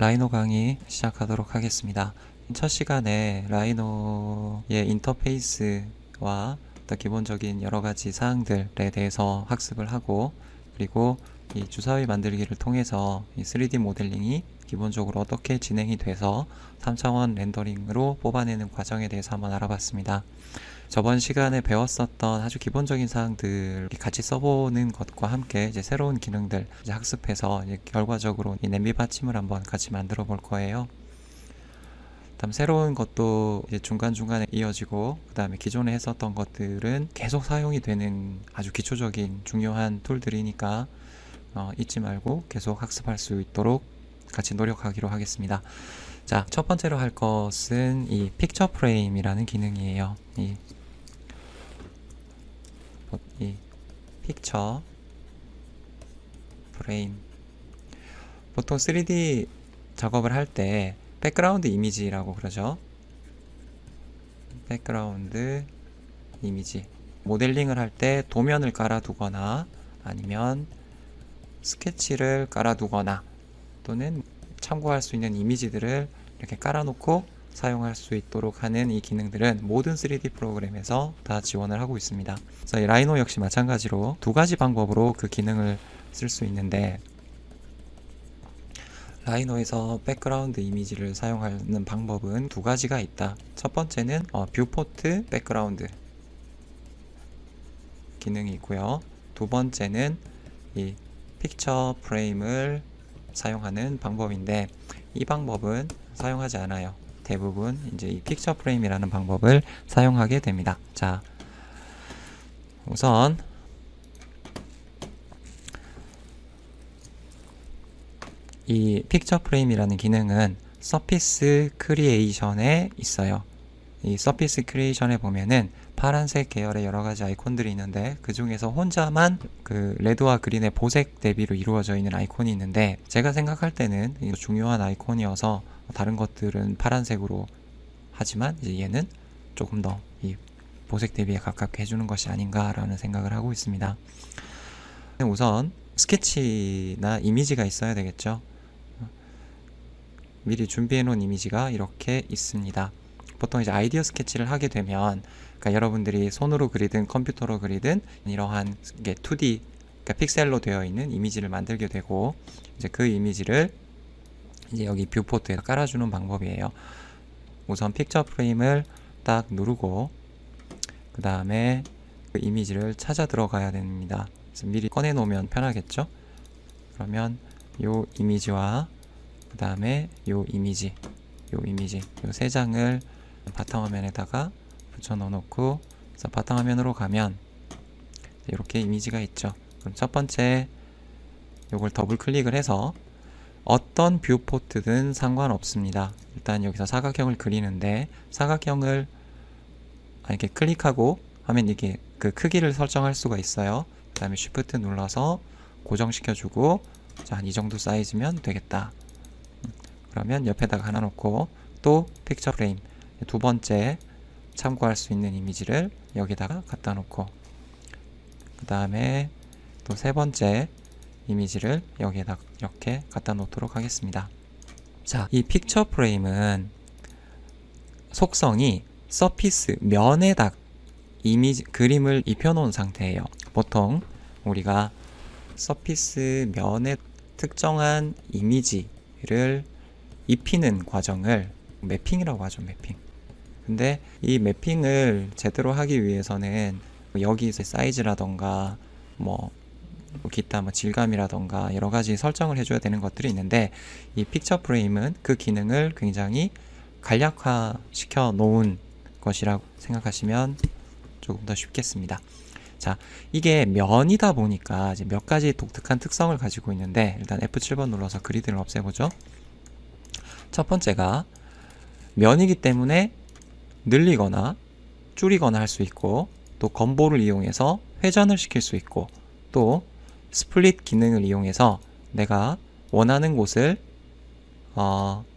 라이노 강의 시작하도록 하겠습니다. 첫 시간에 라이노의 인터페이스와 또 기본적인 여러 가지 사항들에 대해서 학습을 하고, 그리고 이 주사위 만들기를 통해서 이 3D 모델링이 기본적으로 어떻게 진행이 돼서 3차원 렌더링으로 뽑아내는 과정에 대해서 한번 알아봤습니다. 저번 시간에 배웠었던 아주 기본적인 사항들 같이 써보는 것과 함께 이제 새로운 기능들 이제 학습해서 이제 결과적으로 이 냄비 받침을 한번 같이 만들어 볼 거예요. 다음 새로운 것도 이제 중간중간에 이어지고, 그 다음에 기존에 했었던 것들은 계속 사용이 되는 아주 기초적인 중요한 툴들이니까 잊지 말고 계속 학습할 수 있도록 같이 노력하기로 하겠습니다. 자, 첫 번째로 할 것은 이 픽처 프레임이라는 기능이에요. 이 픽처 프레임, 보통 3D 작업을 할 때 백그라운드 이미지라고 그러죠. 백그라운드 이미지, 모델링을 할 때 도면을 깔아두거나 아니면 스케치를 깔아두거나 또는 참고할 수 있는 이미지들을 이렇게 깔아놓고 사용할 수 있도록 하는 이 기능들은 모든 3D 프로그램에서 다 지원을 하고 있습니다. 그래서 이 라이노 역시 마찬가지로 두 가지 방법으로 그 기능을 쓸 수 있는데, 라이노에서 백그라운드 이미지를 사용하는 방법은 두 가지가 있다. 첫 번째는 뷰포트 백그라운드 기능이 있고요. 두 번째는 이 픽처 프레임을 사용하는 방법인데, 이 방법은 사용하지 않아요. 대부분 이제 이 픽처 프레임이라는 방법을 사용하게 됩니다. 자, 우선 이 픽처 프레임이라는 기능은 서피스 크리에이션에 있어요. 이 서피스 크리에이션에 보면은 파란색 계열의 여러 가지 아이콘들이 있는데, 그 중에서 혼자만 그 레드와 그린의 보색 대비로 이루어져 있는 아이콘이 있는데, 제가 생각할 때는 중요한 아이콘이어서 다른 것들은 파란색으로 하지만 이제 얘는 조금 더 이 보색 대비에 가깝게 해주는 것이 아닌가라는 생각을 하고 있습니다. 우선 스케치나 이미지가 있어야 되겠죠. 미리 준비해 놓은 이미지가 이렇게 있습니다. 보통 이제 아이디어 스케치를 하게 되면, 그러니까 여러분들이 손으로 그리든 컴퓨터로 그리든 이러한 게 2D, 그러니까 픽셀로 되어 있는 이미지를 만들게 되고, 이제 그 이미지를 이제 여기 뷰포트에 깔아주는 방법이에요. 우선 픽처 프레임을 딱 누르고 그 다음에 그 이미지를 찾아 들어가야 됩니다. 그래서 미리 꺼내 놓으면 편하겠죠? 그러면 요 이미지와 그 다음에 요 이미지 요 세 장을 바탕화면에다가 붙여 넣어놓고, 그래서 바탕화면으로 가면 이렇게 이미지가 있죠. 그럼 첫 번째 요걸 더블 클릭을 해서 어떤 뷰포트든 상관없습니다. 일단 여기서 사각형을 그리는데, 사각형을 이렇게 클릭하고 하면 이게 그 크기를 설정할 수가 있어요. 그 다음에 Shift 눌러서 고정시켜주고, 자, 한 이 정도 사이즈면 되겠다. 그러면 옆에다가 하나 놓고, 또 픽처 프레임 두 번째 참고할 수 있는 이미지를 여기다가 갖다 놓고, 그 다음에 또 세 번째 이미지를 여기에다 이렇게 갖다 놓도록 하겠습니다. 자, 이 픽처 프레임은 속성이 서피스 면에다 이미지 그림을 입혀 놓은 상태예요. 보통 우리가 서피스 면에 특정한 이미지를 입히는 과정을 매핑이라고 하죠. 매핑. 근데 이 매핑을 제대로 하기 위해서는 여기서 사이즈라던가 기타 질감이라던가 여러 가지 설정을 해줘야 되는 것들이 있는데, 이 픽처 프레임은 그 기능을 굉장히 간략화 시켜 놓은 것이라고 생각하시면 조금 더 쉽겠습니다. 자, 이게 면이다 보니까 이제 몇 가지 독특한 특성을 가지고 있는데, 일단 F7번 눌러서 그리드를 없애보죠. 첫 번째가 면이기 때문에 늘리거나 줄이거나 할 수 있고, 또 건보를 이용해서 회전을 시킬 수 있고, 또 스플릿 기능을 이용해서 내가 원하는 곳을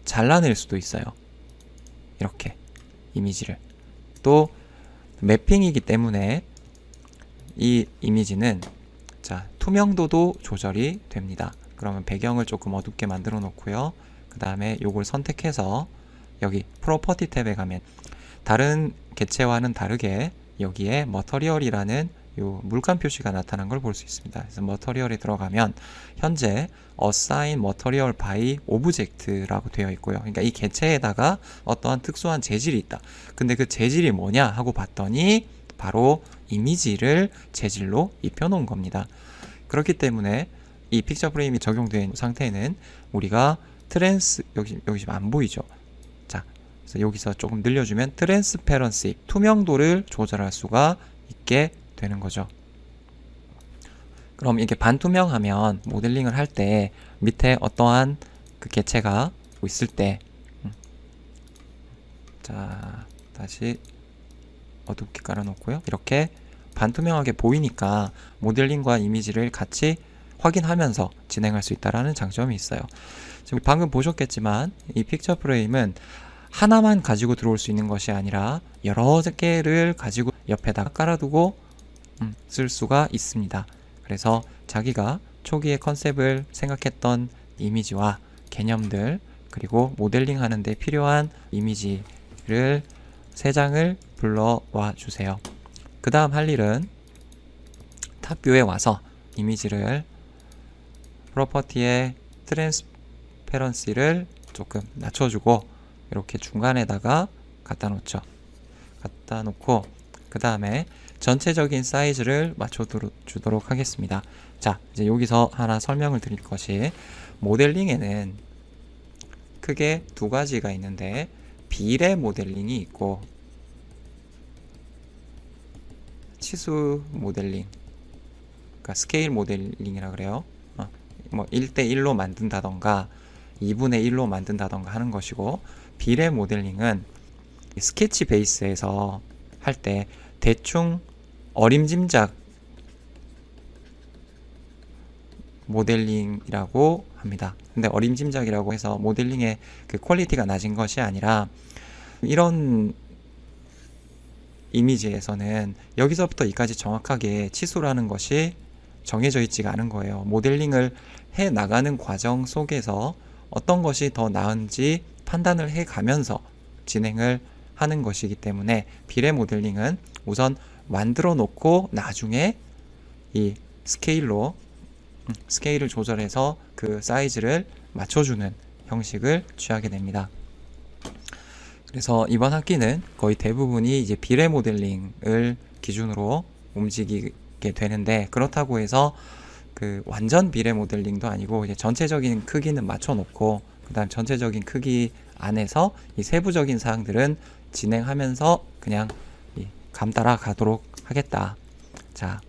잘라낼 수도 있어요. 이렇게 이미지를. 또 매핑이기 때문에 이 이미지는 투명도도 조절이 됩니다. 그러면 배경을 조금 어둡게 만들어 놓고요. 그 다음에 요걸 선택해서 여기 프로퍼티 탭에 가면 다른 개체와는 다르게 여기에 머터리얼이라는 요 물감 표시가 나타난 걸 볼 수 있습니다. 그래서 머터리얼에 들어가면 현재 assign material by object라고 되어 있고요. 그러니까 이 개체에다가 어떠한 특수한 재질이 있다. 근데 그 재질이 뭐냐 하고 봤더니 바로 이미지를 재질로 입혀 놓은 겁니다. 그렇기 때문에 이 픽처 프레임이 적용된 상태는 우리가 여기 지금 안 보이죠? 자, 그래서 여기서 조금 늘려주면 트랜스페런시, 투명도를 조절할 수가 있게 되는 거죠. 그럼 이게 반투명하면 모델링을 할 때 밑에 어떠한 그 개체가 있을 때 자, 다시 어둡게 깔아놓고요. 이렇게 반투명하게 보이니까 모델링과 이미지를 같이 확인하면서 진행할 수 있다는 장점이 있어요. 지금 방금 보셨겠지만 이 픽처 프레임은 하나만 가지고 들어올 수 있는 것이 아니라 여러 개를 가지고 옆에다가 깔아두고 쓸 수가 있습니다. 그래서 자기가 초기에 컨셉을 생각했던 이미지와 개념들 그리고 모델링 하는데 필요한 이미지를 3장을 불러와 주세요. 그 다음 할 일은 탑뷰에 와서 이미지를 프로퍼티의 트랜스페런시를 조금 낮춰주고 이렇게 중간에다가 갖다 놓죠. 갖다 놓고 그 다음에 전체적인 사이즈를 맞춰 주도록 하겠습니다. 자, 이제 여기서 하나 설명을 드릴 것이 모델링에는 크게 2가지가 있는데 비례 모델링이 있고 치수 모델링, 그러니까 스케일 모델링이라 그래요. 뭐 1대1로 만든다던가 2분의 1로 만든다던가 하는 것이고, 비례 모델링은 스케치 베이스에서 할 때 대충 어림짐작 모델링이라고 합니다. 근데 어림짐작이라고 해서 모델링의 그 퀄리티가 낮은 것이 아니라 이런 이미지에서는 여기서부터 여기까지 정확하게 치수라는 것이 정해져 있지가 않은 거예요. 모델링을 해 나가는 과정 속에서 어떤 것이 더 나은지 판단을 해 가면서 진행을 하는 것이기 때문에 비례 모델링은 우선 만들어 놓고 나중에 이 스케일을 조절해서 그 사이즈를 맞춰주는 형식을 취하게 됩니다. 그래서 이번 학기는 거의 대부분이 이제 비례 모델링을 기준으로 움직이게 되는데, 그렇다고 해서 그 완전 비례 모델링도 아니고 이제 전체적인 크기는 맞춰놓고 그 다음 전체적인 크기 안에서 이 세부적인 사항들은 진행하면서 그냥 감 따라 가도록 하겠다. 자,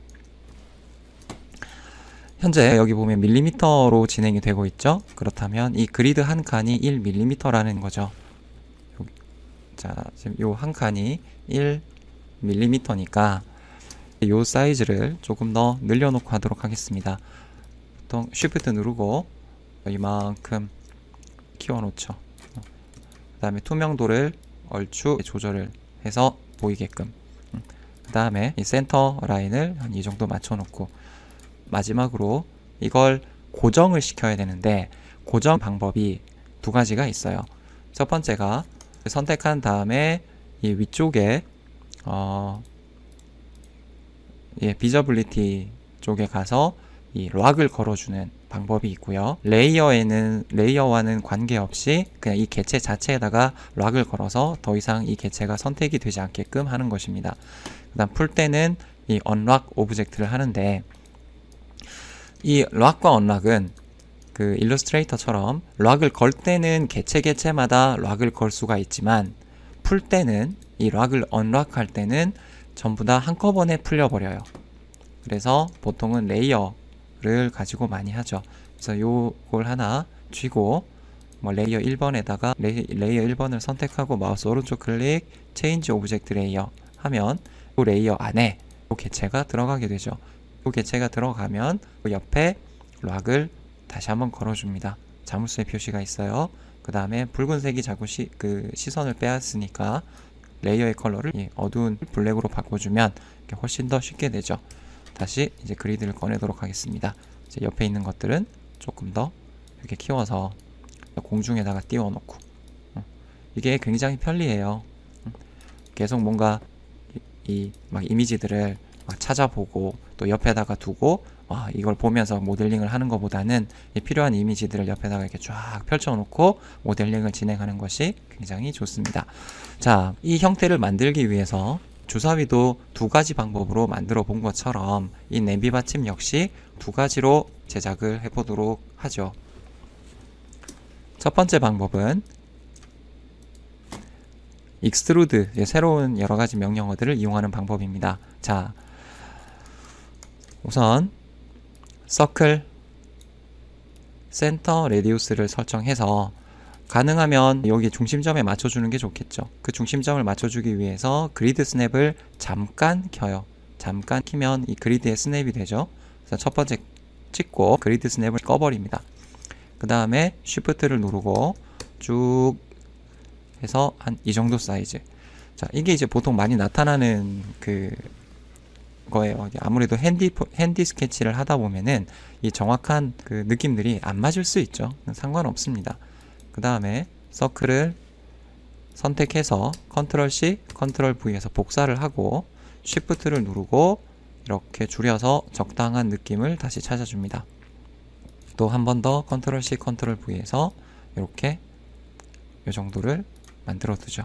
현재 여기 보면 밀리미터로 진행이 되고 있죠. 그렇다면 이 그리드 한 칸이 1mm라는 거죠. 자, 지금 요 한 칸이 1mm니까 요 사이즈를 조금 더 늘려놓고 하도록 하겠습니다. 보통 Shift 누르고 이만큼 키워놓죠. 그 다음에 투명도를 얼추 조절을 해서 보이게끔, 그 다음에 이 센터 라인을 한 이 정도 맞춰놓고, 마지막으로 이걸 고정을 시켜야 되는데 고정 방법이 2가지가 있어요. 첫 번째가 선택한 다음에 이 위쪽에 비저빌리티 쪽에 가서 이 락을 걸어주는 방법이 있고요. 레이어와는 관계없이 그냥 이 개체 자체에다가 락을 걸어서 더 이상 이 개체가 선택이 되지 않게끔 하는 것입니다. 그 다음 풀 때는 이 unlock 오브젝트를 하는데, 이 락과 언락은 그 일러스트레이터처럼 락을 걸 때는 개체마다 락을 걸 수가 있지만, 풀 때는 이 락을 언락할 때는 전부 다 한꺼번에 풀려버려요. 그래서 보통은 레이어를 가지고 많이 하죠. 그래서 요걸 하나 쥐고 레이어 1번에다가 레이어 1번을 선택하고 마우스 오른쪽 클릭 체인지 오브젝트 레이어 하면 이 레이어 안에 이 개체가 들어가게 되죠. 이 개체가 들어가면 그 옆에 락을 다시 한번 걸어줍니다. 자물쇠 표시가 있어요. 그 다음에 붉은색이 자꾸 시선을 빼앗으니까 레이어의 컬러를 어두운 블랙으로 바꿔주면 훨씬 더 쉽게 되죠. 다시 이제 그리드를 꺼내도록 하겠습니다. 이제 옆에 있는 것들은 조금 더 이렇게 키워서 공중에다가 띄워놓고 이게 굉장히 편리해요. 계속 뭔가 막 이미지들을 막 찾아보고 또 옆에다가 두고 이걸 보면서 모델링을 하는 것보다는 필요한 이미지들을 옆에다가 이렇게 쫙 펼쳐놓고 모델링을 진행하는 것이 굉장히 좋습니다. 자, 이 형태를 만들기 위해서 주사위도 두 가지 방법으로 만들어 본 것처럼 이 냄비 받침 역시 두 가지로 제작을 해보도록 하죠. 첫 번째 방법은 익스트루드, 새로운 여러 가지 명령어들을 이용하는 방법입니다. 자, 우선 서클 센터 레디우스를 설정해서 가능하면 여기 중심점에 맞춰주는 게 좋겠죠. 그 중심점을 맞춰주기 위해서 그리드 스냅을 잠깐 켜요. 잠깐 키면 이 그리드에 스냅이 되죠. 그래서 첫 번째 찍고 그리드 스냅을 꺼버립니다. 그 다음에 쉬프트를 누르고 쭉 해서 한 이 정도 사이즈. 자, 이게 이제 보통 많이 나타나는 거예요. 아무래도 핸디 스케치를 하다 보면은 이 정확한 그 느낌들이 안 맞을 수 있죠. 상관없습니다. 그 다음에 서클을 선택해서 컨트롤 C, 컨트롤 V에서 복사를 하고 쉬프트를 누르고 이렇게 줄여서 적당한 느낌을 다시 찾아줍니다. 또 한 번 더 컨트롤 C, 컨트롤 V에서 이렇게 이 정도를 만들어 두죠.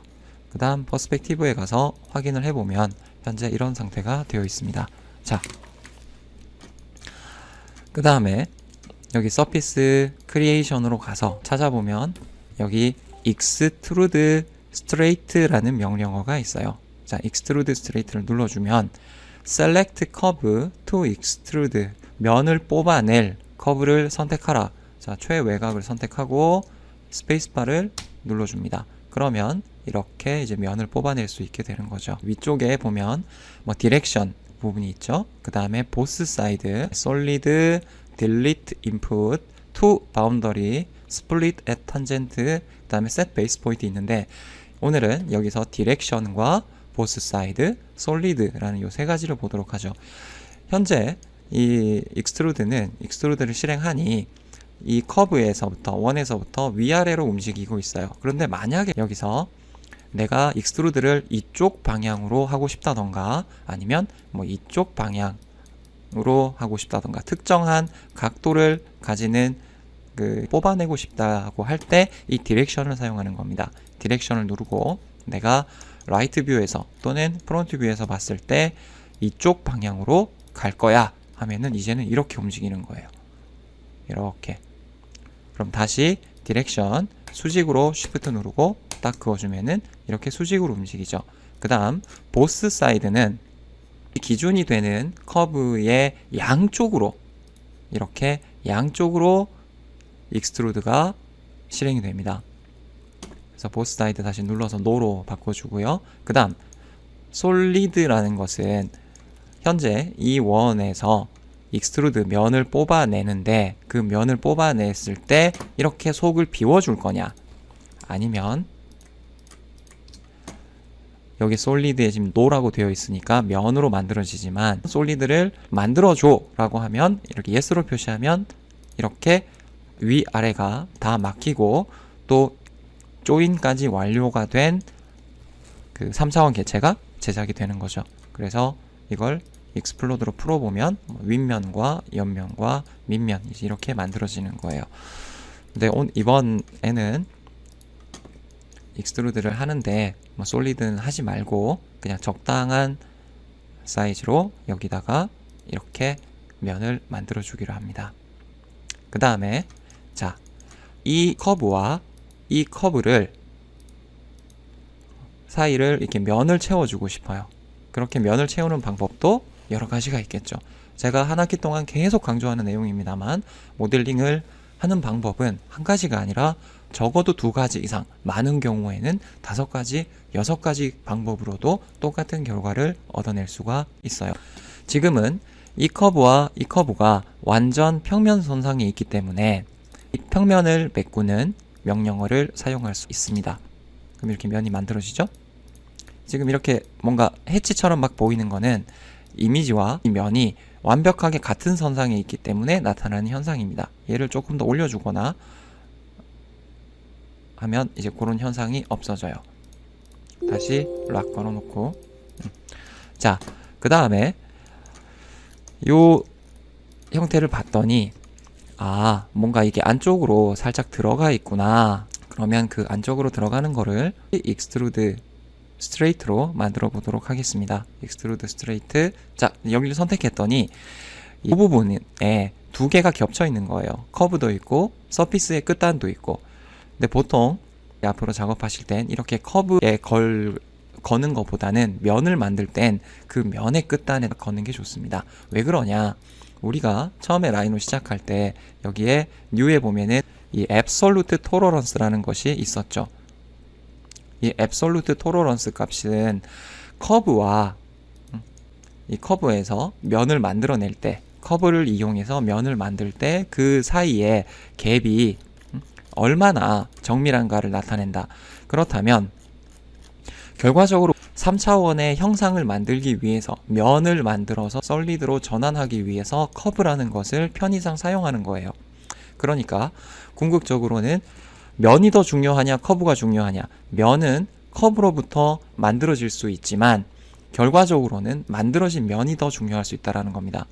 그 다음 퍼스펙티브에 가서 확인을 해보면 현재 이런 상태가 되어 있습니다. 자, 그 다음에 여기 서피스 크리에이션으로 가서 찾아보면 여기 extrude straight라는 명령어가 있어요. 자, extrude straight를 눌러주면 select curve to extrude, 면을 뽑아낼 커브를 선택하라. 자, 최외곽을 선택하고 스페이스바를 눌러줍니다. 그러면 이렇게 이제 면을 뽑아낼 수 있게 되는 거죠. 위쪽에 보면 뭐 디렉션 부분이 있죠. 그 다음에 보스 사이드, 솔리드, 딜리트 인풋, 투 바운더리, 스플릿 앳 탄젠트, 그 다음에 셋 베이스 포인트 있는데 오늘은 여기서 디렉션과 보스 사이드, 솔리드라는 이 세 가지를 보도록 하죠. 현재 이 익스트루드를 실행하니 이 커브에서부터 원에서부터 위아래로 움직이고 있어요. 그런데 만약에 여기서 내가 익스트루드를 이쪽 방향으로 하고 싶다던가 아니면 뭐 이쪽 방향으로 하고 싶다던가 특정한 각도를 가지는 뽑아내고 싶다고 할 때 이 디렉션을 사용하는 겁니다. 디렉션을 누르고 내가 라이트 뷰에서 또는 프론트 뷰에서 봤을 때 이쪽 방향으로 갈 거야 하면은 이제는 이렇게 움직이는 거예요. 이렇게. 그럼 다시 디렉션 수직으로 쉬프트 누르고 딱 그어주면은 이렇게 수직으로 움직이죠. 그 다음 보스 사이드는 기준이 되는 커브의 양쪽으로 이렇게 양쪽으로 익스트루드가 실행이 됩니다. 그래서 보스 사이드 다시 눌러서 노로 바꿔주고요. 그 다음 솔리드라는 것은 현재 이 원에서 익스트루드 면을 뽑아내는데 그 면을 뽑아냈을 때 이렇게 속을 비워줄 거냐 아니면 여기 솔리드에 지금 노라고 되어 있으니까 면으로 만들어지지만 솔리드를 만들어줘 라고 하면 이렇게 yes로 표시하면 이렇게 위아래가 다 막히고 또 조인까지 완료가 된 그 3차원 개체가 제작이 되는 거죠. 그래서 이걸 익스플로드로 풀어보면 윗면과 옆면과 밑면 이렇게 만들어지는 거예요. 근데 이번에는 익스트루드를 하는데 솔리드는 하지 말고 그냥 적당한 사이즈로 여기다가 이렇게 면을 만들어 주기로 합니다. 그 다음에 자, 이 커브와 이 커브를 사이를 이렇게 면을 채워주고 싶어요. 그렇게 면을 채우는 방법도 여러 가지가 있겠죠. 제가 한 학기 동안 계속 강조하는 내용입니다만 모델링을 하는 방법은 한 가지가 아니라 적어도 두 가지 이상, 많은 경우에는 5가지, 6가지 방법으로도 똑같은 결과를 얻어낼 수가 있어요. 지금은 이 커브와 이 커브가 완전 평면 손상이 있기 때문에 이 평면을 메꾸는 명령어를 사용할 수 있습니다. 그럼 이렇게 면이 만들어지죠? 지금 이렇게 뭔가 해치처럼 막 보이는 거는 이미지와 이 면이 완벽하게 같은 선상에 있기 때문에 나타나는 현상입니다. 얘를 조금 더 올려주거나 하면 이제 그런 현상이 없어져요. 다시 락 걸어놓고 자, 그 다음에 요 형태를 봤더니 아, 뭔가 이게 안쪽으로 살짝 들어가 있구나. 그러면 그 안쪽으로 들어가는 거를 익스트루드 스트레이트로 만들어 보도록 하겠습니다. 익스트루드 스트레이트. 자, 여기를 선택했더니 이 부분에 두 개가 겹쳐 있는 거예요. 커브도 있고 서피스의 끝단도 있고. 근데 보통 앞으로 작업하실 땐 이렇게 커브에 거는 것보다는 면을 만들 땐 그 면의 끝단에 거는 게 좋습니다. 왜 그러냐? 우리가 처음에 라이노 시작할 때 여기에 뉴에 보면은 이 absolute tolerance라는 것이 있었죠. 이 absolute tolerance 값은 커브와 이 커브에서 면을 만들어낼 때, 커브를 이용해서 면을 만들 때 그 사이에 갭이 얼마나 정밀한가를 나타낸다. 그렇다면 결과적으로 3차원의 형상을 만들기 위해서 면을 만들어서 솔리드로 전환하기 위해서 커브라는 것을 편의상 사용하는 거예요. 그러니까 궁극적으로는 면이 더 중요하냐 커브가 중요하냐, 면은 커브로부터 만들어질 수 있지만 결과적으로는 만들어진 면이 더 중요할 수 있다는 겁니다.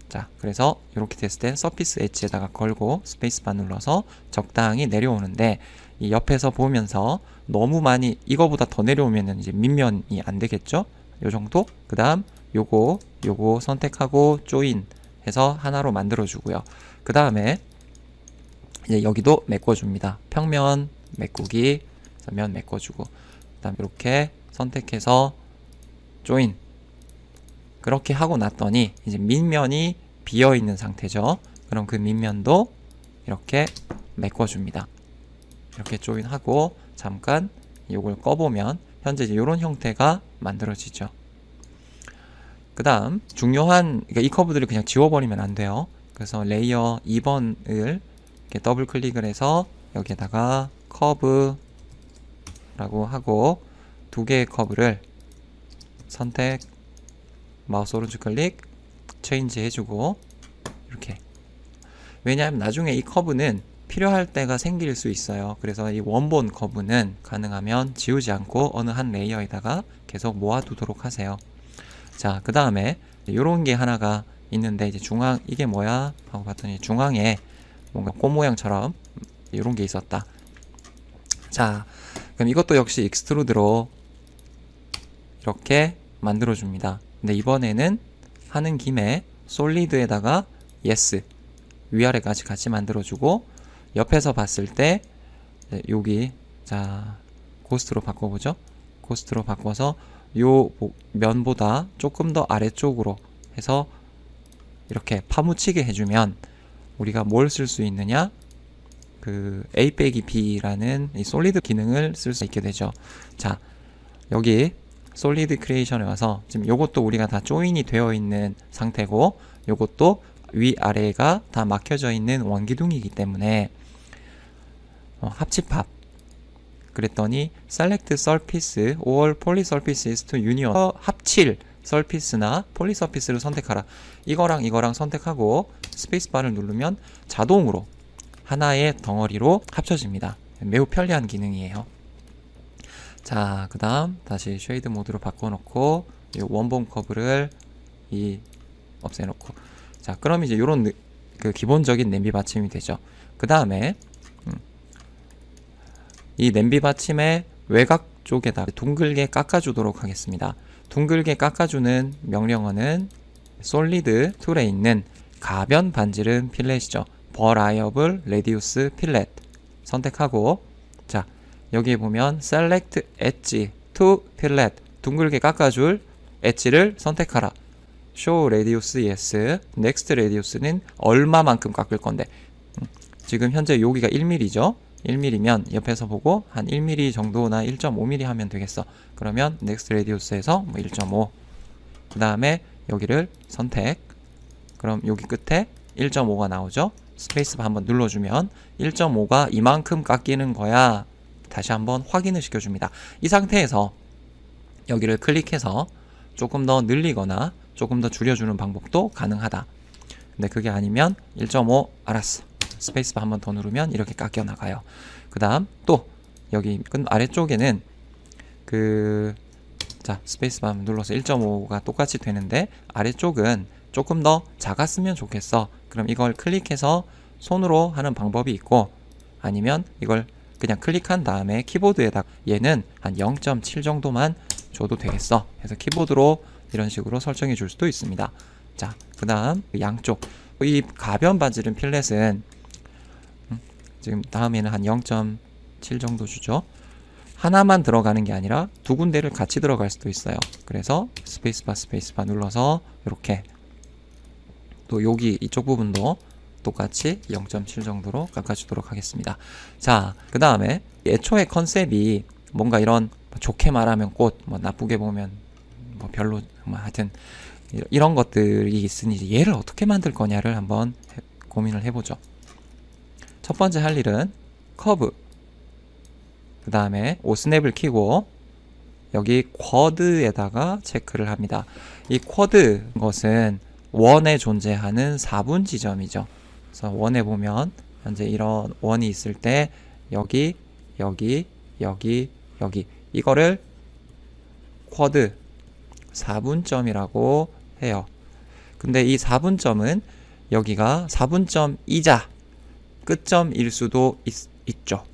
자, 그래서 이렇게 됐을 때 서피스 엣지에다가 걸고 스페이스바 눌러서 적당히 내려오는데 이 옆에서 보면서 너무 많이 이거보다 더 내려오면 이제 밑면이 안 되겠죠? 요 정도? 그 다음 요거 선택하고 조인 해서 하나로 만들어 주고요. 그 다음에 이제 여기도 메꿔줍니다. 평면 메꾸기, 면 메꿔주고, 그 다음 이렇게 선택해서 조인. 그렇게 하고 났더니 이제 밑면이 비어 있는 상태죠. 그럼 그 밑면도 이렇게 메꿔줍니다. 이렇게 조인하고 잠깐 이걸 꺼보면 현재 이런 형태가 만들어지죠. 그 다음 중요한, 그러니까 이 커브들을 그냥 지워버리면 안 돼요. 그래서 레이어 2번을 이렇게 더블 클릭을 해서 여기에다가 커브라고 하고 두 개의 커브를 선택, 마우스 오른쪽 클릭, 체인지 해주고 이렇게. 왜냐하면 나중에 이 커브는 필요할 때가 생길 수 있어요. 그래서 이 원본 커브는 가능하면 지우지 않고 어느 한 레이어에다가 계속 모아두도록 하세요. 자, 그 다음에 요런 게 하나가 있는데 이제 중앙, 이게 뭐야? 하고 봤더니 중앙에 뭔가 꽃 모양처럼 요런 게 있었다. 자, 그럼 이것도 역시 익스트루드로 이렇게 만들어줍니다. 근데 이번에는 하는 김에 솔리드에다가 yes 위아래까지 같이 만들어주고 옆에서 봤을 때 여기 자 고스트로 바꿔보죠. 고스트로 바꿔서 요 면보다 조금 더 아래쪽으로 해서 이렇게 파묻히게 해주면 우리가 뭘 쓸 수 있느냐, 그 A 빼기 B라는 이 솔리드 기능을 쓸 수 있게 되죠. 자, 여기 솔리드 크리에이션에 와서 지금 요것도 우리가 다 조인이 되어 있는 상태고 요것도 위아래가 다 막혀져 있는 원기둥이기 때문에 합집합 그랬더니 select surface or polysurfaces to union, 합칠 서피스나 폴리서피스를 선택하라. 이거랑 이거랑 선택하고 스페이스바를 누르면 자동으로 하나의 덩어리로 합쳐집니다. 매우 편리한 기능이에요. 자, 그 다음 다시 쉐이드 모드로 바꿔놓고 이 원본 커브를 없애놓고, 자, 그럼 이제 요런 그 기본적인 냄비 받침이 되죠. 그 다음에 이 냄비 받침의 외곽 쪽에다 둥글게 깎아주도록 하겠습니다. 둥글게 깎아주는 명령어는 솔리드 툴에 있는 가변 반지름 필렛이죠. Variable Radius Fillet 선택하고, 자, 여기에 보면 Select Edge to Fillet, 둥글게 깎아줄 엣지를 선택하라. Show Radius Yes, Next Radius는 얼마만큼 깎을 건데, 지금 현재 여기가 1mm죠. 1mm면 옆에서 보고 한 1mm 정도나 1.5mm 하면 되겠어. 그러면 Next Radius에서 1.5, 그 다음에 여기를 선택. 그럼 여기 끝에 1.5가 나오죠. 스페이스바 한번 눌러주면 1.5가 이만큼 깎이는 거야. 다시 한번 확인을 시켜줍니다. 이 상태에서 여기를 클릭해서 조금 더 늘리거나 조금 더 줄여주는 방법도 가능하다. 근데 그게 아니면 1.5 알았어. 스페이스바 한번 더 누르면 이렇게 깎여 나가요. 그 다음 또 여기 끝 아래쪽에는 자, 스페이스바 눌러서 1.5가 똑같이 되는데 아래쪽은 조금 더 작았으면 좋겠어. 그럼 이걸 클릭해서 손으로 하는 방법이 있고, 아니면 이걸 그냥 클릭한 다음에 키보드에다가 얘는 한 0.7 정도만 줘도 되겠어. 그래서 키보드로 이런 식으로 설정해 줄 수도 있습니다. 자, 그 다음 양쪽 이 가변 반지름 필렛은 지금 다음에는 한 0.7 정도 주죠. 하나만 들어가는 게 아니라 두 군데를 같이 들어갈 수도 있어요. 그래서 스페이스바 눌러서 이렇게, 또 여기 이쪽 부분도 똑같이 0.7 정도로 깎아주도록 하겠습니다. 자, 그 다음에 애초에 컨셉이 뭔가 이런, 좋게 말하면 꽃, 뭐 나쁘게 보면 뭐 별로, 뭐 하여튼 이런 것들이 있으니 얘를 어떻게 만들 거냐를 한번 고민을 해보죠. 첫 번째 할 일은 커브, 그 다음에 오스냅을 키고 여기 쿼드에다가 체크를 합니다. 이 쿼드 것은 원에 존재하는 4분 지점이죠. 그래서 원에 보면 현재 이런 원이 있을 때 여기 이거를 쿼드 4분점이라고 해요. 근데 이 4분점은 여기가 4분점이자 끝점일 수도 있죠.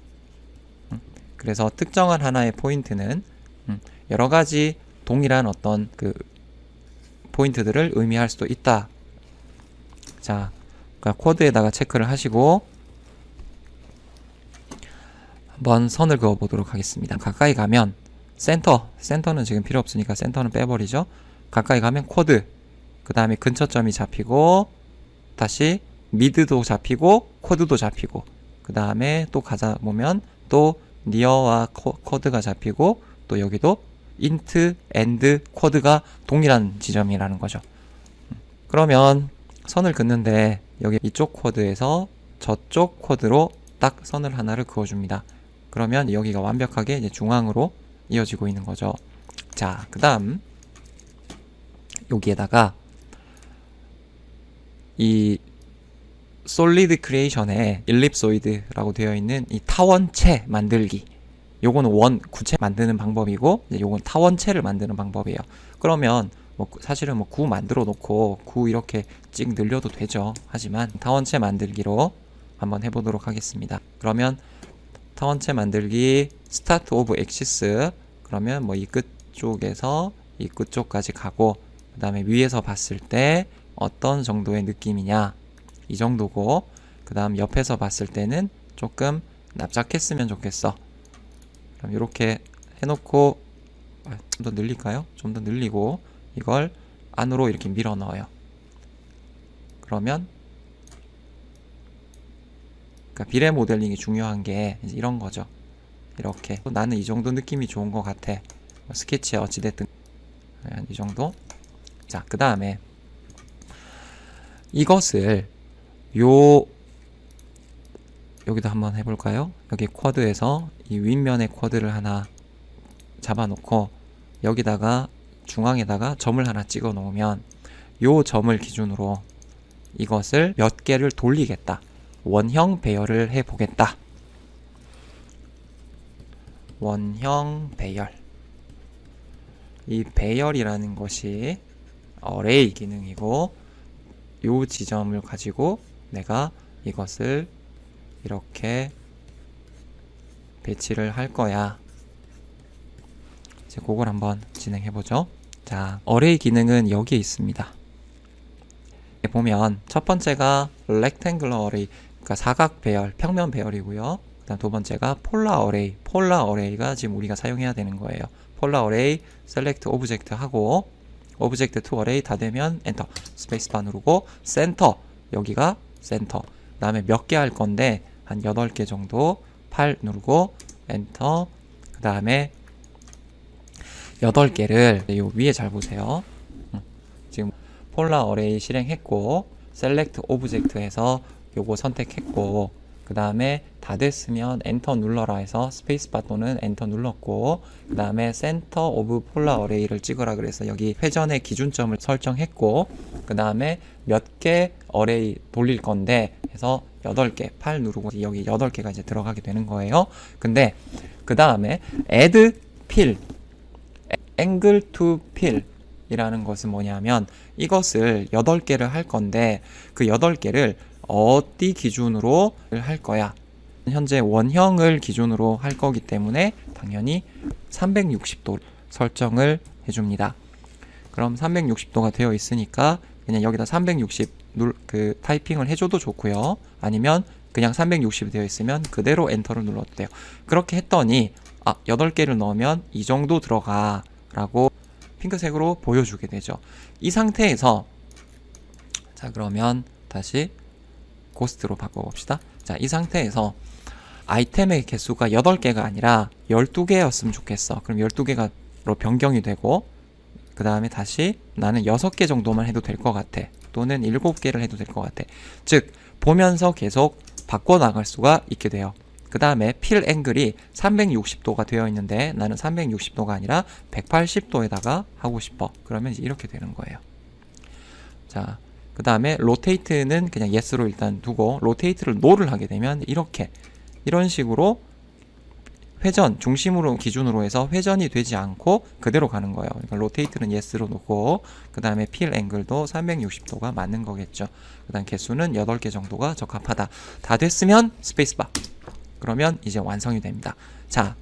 그래서 특정한 하나의 포인트는 여러 가지 동일한 어떤 포인트들을 의미할 수도 있다. 자, 그러니까 코드에다가 체크를 하시고 한번 선을 그어 보도록 하겠습니다. 가까이 가면 센터는 지금 필요 없으니까 센터는 빼버리죠. 가까이 가면 코드, 그 다음에 근처점이 잡히고 다시 미드도 잡히고 코드도 잡히고, 그 다음에 또 가자 보면 또 니어와 코드가 잡히고, 또 여기도 인트, 엔드, 코드가 동일한 지점이라는 거죠. 그러면 선을 긋는데 여기 이쪽 코드에서 저쪽 코드로 딱 선을 하나를 그어줍니다. 그러면 여기가 완벽하게 이제 중앙으로 이어지고 있는 거죠. 자, 그 다음 여기에다가 이 솔리드 크리에이션에 일립소이드라고 되어 있는 이 타원체 만들기, 요거는 원 구체 만드는 방법이고, 요건 타원체를 만드는 방법이에요. 그러면 뭐 사실은 뭐 구 만들어 놓고 구 이렇게 찍 늘려도 되죠. 하지만 타원체 만들기로 한번 해보도록 하겠습니다. 그러면 타원체 만들기 스타트 오브 엑시스, 그러면 뭐 이 끝쪽에서 이 끝쪽까지 가고, 그 다음에 위에서 봤을 때 어떤 정도의 느낌이냐, 이 정도고, 그 다음 옆에서 봤을 때는 조금 납작했으면 좋겠어. 그럼 이렇게 해놓고 좀 더 늘릴까요? 좀 더 늘리고 이걸 안으로 이렇게 밀어 넣어요. 그러면 그러니까 비례 모델링이 중요한 게 이제 이런 거죠. 이렇게 나는 이 정도 느낌이 좋은 것 같아. 스케치에 어찌됐든 이 정도. 자, 그 다음에 이것을 여기도 한번 해볼까요? 여기 쿼드에서 이 윗면의 쿼드를 하나 잡아놓고 여기다가 중앙에다가 점을 하나 찍어 놓으면 요 점을 기준으로 이것을 몇 개를 돌리겠다. 원형 배열을 해 보겠다. 원형 배열. 이 배열이라는 것이 어레이 기능이고, 요 지점을 가지고 내가 이것을 이렇게 배치를 할 거야. 이제 그걸 한번 진행해 보죠. 자, 어레이 기능은 여기에 있습니다. 보면 첫 번째가 rectangular array, 그러니까 사각 배열, 평면 배열이고요. 그다음 두 번째가 폴라 어레이. 폴라 어레이가 지금 우리가 사용해야 되는 거예요. 폴라 어레이 select object 하고 object to array 다 되면 엔터, 스페이스바 누르고 센터, 여기가 센터. 그다음에 몇 개 할 건데 한 8개 정도 8 누르고 엔터. 그다음에 8개를 요 위에 잘 보세요. 지금 폴라 어레이 실행했고 셀렉트 오브젝트 해서 요거 선택했고, 그 다음에 다 됐으면 엔터 눌러라 해서 스페이스바 또는 엔터 눌렀고, 그 다음에 센터 오브 폴라 어레이를 찍으라 그래서 여기 회전의 기준점을 설정했고, 그 다음에 몇 개 어레이 돌릴 건데 해서 8개, 8 누르고 여기 8개가 이제 들어가게 되는 거예요. 근데 그 다음에 add fill, angle to fill 이라는 것은 뭐냐면 이것을 8개를 할 건데 그 8개를 어디 기준으로 할 거야? 현재 원형을 기준으로 할 거기 때문에 당연히 360도 설정을 해줍니다. 그럼 360도가 되어 있으니까 그냥 여기다 360 타이핑을 해줘도 좋고요. 아니면 그냥 360이 되어 있으면 그대로 엔터를 눌러도 돼요. 그렇게 했더니 8개를 넣으면 이 정도 들어가 라고 핑크색으로 보여주게 되죠. 이 상태에서 자 그러면 다시 고스트로 바꿔봅시다. 자, 이 상태에서 아이템의 개수가 8개가 아니라 12개였으면 좋겠어. 그럼 12개로 변경이 되고 그 다음에 다시 나는 6개 정도만 해도 될 것 같아. 또는 7개를 해도 될 것 같아. 즉 보면서 계속 바꿔나갈 수가 있게 돼요. 그 다음에 필 앵글이 360도가 되어 있는데 나는 360도가 아니라 180도에다가 하고 싶어. 그러면 이제 이렇게 되는 거예요. 자, 그 다음에 로테이트는 그냥 yes로 일단 두고 로테이트를 no를 하게 되면 이런 식으로 회전, 중심으로 기준으로 해서 회전이 되지 않고 그대로 가는 거예요. 그러니까 로테이트는 yes로 놓고 그 다음에 필 앵글도 360도가 맞는 거겠죠. 그 다음 개수는 8개 정도가 적합하다. 다 됐으면 스페이스바. 그러면 이제 완성이 됩니다. 자,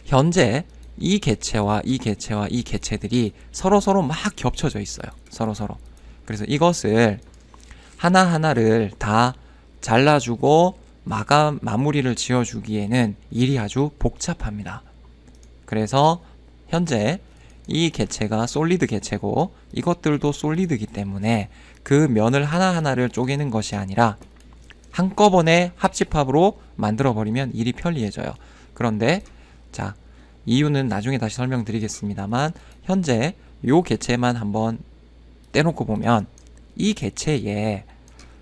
현재 이 개체와 이 개체와 이 개체들이 서로 막 겹쳐져 있어요. 서로. 그래서 이것을 하나하나를 다 잘라주고 마무리를 지어주기에는 일이 아주 복잡합니다. 그래서 현재 이 개체가 솔리드 개체고 이것들도 솔리드이기 때문에 그 면을 하나하나를 쪼개는 것이 아니라 한꺼번에 합집합으로 만들어버리면 일이 편리해져요. 그런데 자, 이유는 나중에 다시 설명드리겠습니다만 현재 요 개체만 한번 떼놓고 보면 이 개체에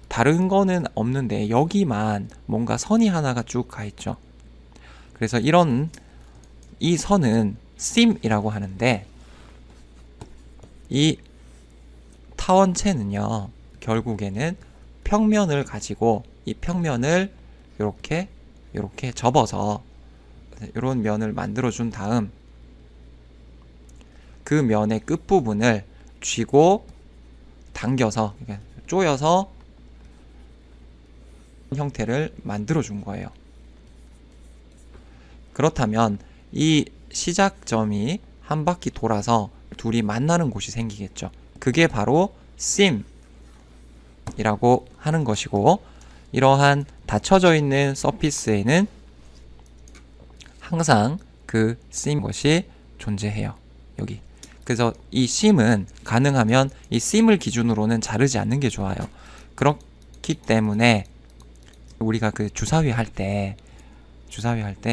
다른 거는 없는데 여기만 뭔가 선이 하나가 쭉 가있죠. 그래서 이 선은 sim이라고 하는데 이 타원체는요 결국에는 평면을 가지고 이 평면을 이렇게 접어서 이런 면을 만들어 준 다음 그 면의 끝부분을 쥐고 당겨서 조여서 형태를 만들어 준 거예요. 그렇다면 이 시작점이 한 바퀴 돌아서 둘이 만나는 곳이 생기겠죠. 그게 바로 sim이라고 하는 것이고 이러한 닫혀져 있는 서피스에는 항상 그 sim 것이 존재해요. 여기. 그래서 이 sim은 가능하면 이 sim을 기준으로는 자르지 않는 게 좋아요. 그렇기 때문에 우리가 그 주사위 할 때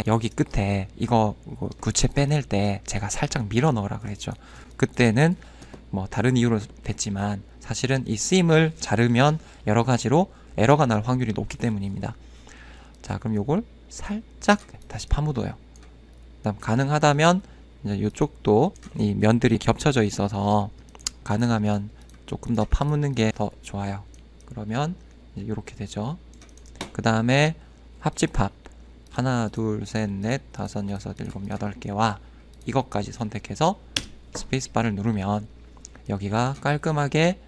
여기 끝에 이거 구체 빼낼 때 제가 살짝 밀어 넣으라 그랬죠. 그때는 뭐 다른 이유로 됐지만 사실은 이 sim을 자르면 여러 가지로 에러가 날 확률이 높기 때문입니다. 자, 그럼 요걸 살짝 다시 파묻어요. 그다음 가능하다면 이제 이쪽도 이 면들이 겹쳐져 있어서 가능하면 조금 더 파묻는 게 더 좋아요. 그러면 이제 이렇게 되죠. 그 다음에 합집합 하나, 둘, 셋, 넷, 다섯, 여섯, 일곱, 8개와 이것까지 선택해서 스페이스바를 누르면 여기가 깔끔하게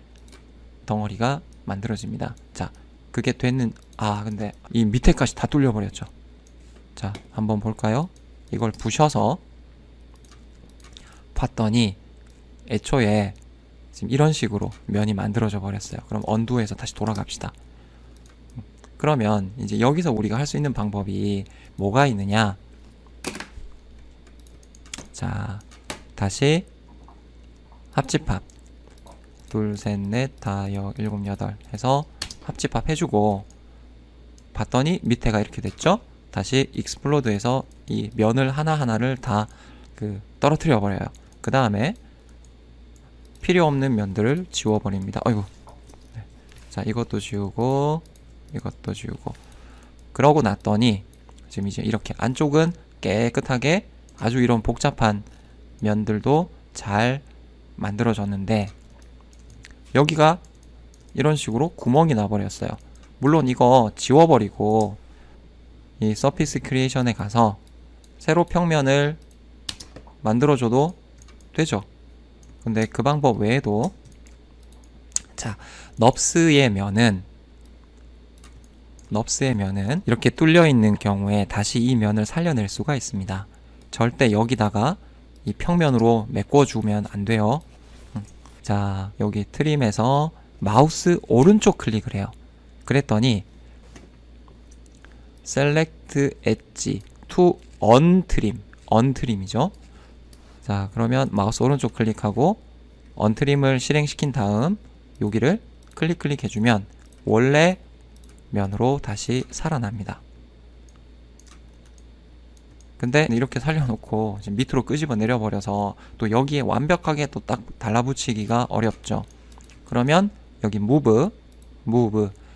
덩어리가 만들어집니다. 자, 그게 근데 이 밑에까지 다 뚫려버렸죠. 자, 한번 볼까요? 이걸 부셔서 봤더니 애초에 지금 이런 식으로 면이 만들어져 버렸어요. 그럼 언두에서 다시 돌아갑시다. 그러면 이제 여기서 우리가 할 수 있는 방법이 뭐가 있느냐? 자, 다시 합집합 둘, 셋, 넷, 다, 일곱, 여덟 해서 합집합 해주고 봤더니 밑에가 이렇게 됐죠? 다시 익스플로드해서 이 면을 하나하나를 다 떨어뜨려 버려요. 그 다음에 필요 없는 면들을 지워버립니다. 아이고. 네. 자, 이것도 지우고 이것도 지우고 그러고 났더니 지금 이제 이렇게 안쪽은 깨끗하게 아주 이런 복잡한 면들도 잘 만들어졌는데 여기가 이런 식으로 구멍이 나버렸어요. 물론 이거 지워버리고 이 서피스 크리에이션에 가서 새로 평면을 만들어줘도 되죠. 근데 그 방법 외에도 자, 넙스의 면은 이렇게 뚫려 있는 경우에 다시 이 면을 살려낼 수가 있습니다. 절대 여기다가 이 평면으로 메꿔주면 안 돼요. 자, 여기 트림에서 마우스 오른쪽 클릭을 해요. 그랬더니 Select Edge to Untrim이죠. 자, 그러면 마우스 오른쪽 클릭하고 언트림을 실행시킨 다음 여기를 클릭해주면 원래 면으로 다시 살아납니다. 근데 이렇게 살려놓고 지금 밑으로 끄집어 내려버려서 또 여기에 완벽하게 또 딱 달라붙이기가 어렵죠. 그러면 여기 Move,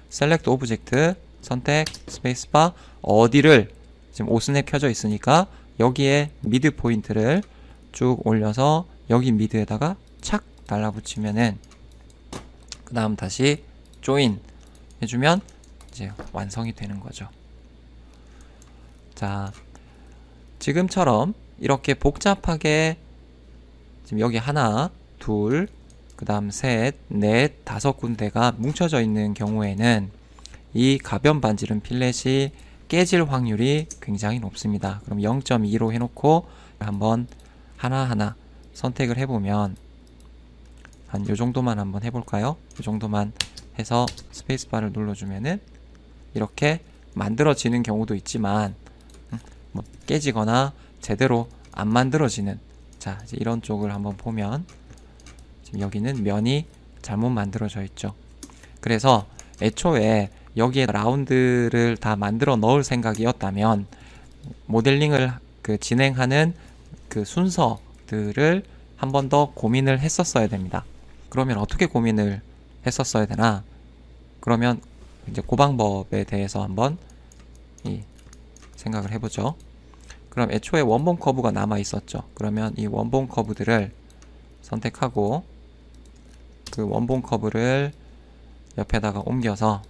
Select Object, 선택, 스페이스바, 어디를 지금 5스냅 켜져 있으니까 여기에 미드 포인트를 쭉 올려서 여기 미드에다가 착 달라붙이면은 그 다음 다시 조인 해주면 이제 완성이 되는 거죠. 자, 지금처럼 이렇게 복잡하게 지금 여기 하나, 둘, 그 다음 셋, 넷, 5군데가 뭉쳐져 있는 경우에는 이 가변 반지름 필렛이 깨질 확률이 굉장히 높습니다. 그럼 0.2로 해놓고 한번 하나하나 선택을 해보면 한 요정도만 한번 해볼까요? 요정도만 해서 스페이스바를 눌러주면은 이렇게 만들어지는 경우도 있지만 뭐 깨지거나 제대로 안 만들어지는, 자, 이제 이런 쪽을 한번 보면 지금 여기는 면이 잘못 만들어져 있죠. 그래서 애초에 여기에 라운드를 다 만들어 넣을 생각이었다면 모델링을 진행하는 그 순서들을 한 번 더 고민을 했었어야 됩니다. 그러면 어떻게 고민을 했었어야 되나? 그러면 이제 그 방법에 대해서 한번 생각을 해보죠. 그럼 애초에 원본 커브가 남아 있었죠. 그러면 이 원본 커브들을 선택하고 그 원본 커브를 옆에다가 옮겨서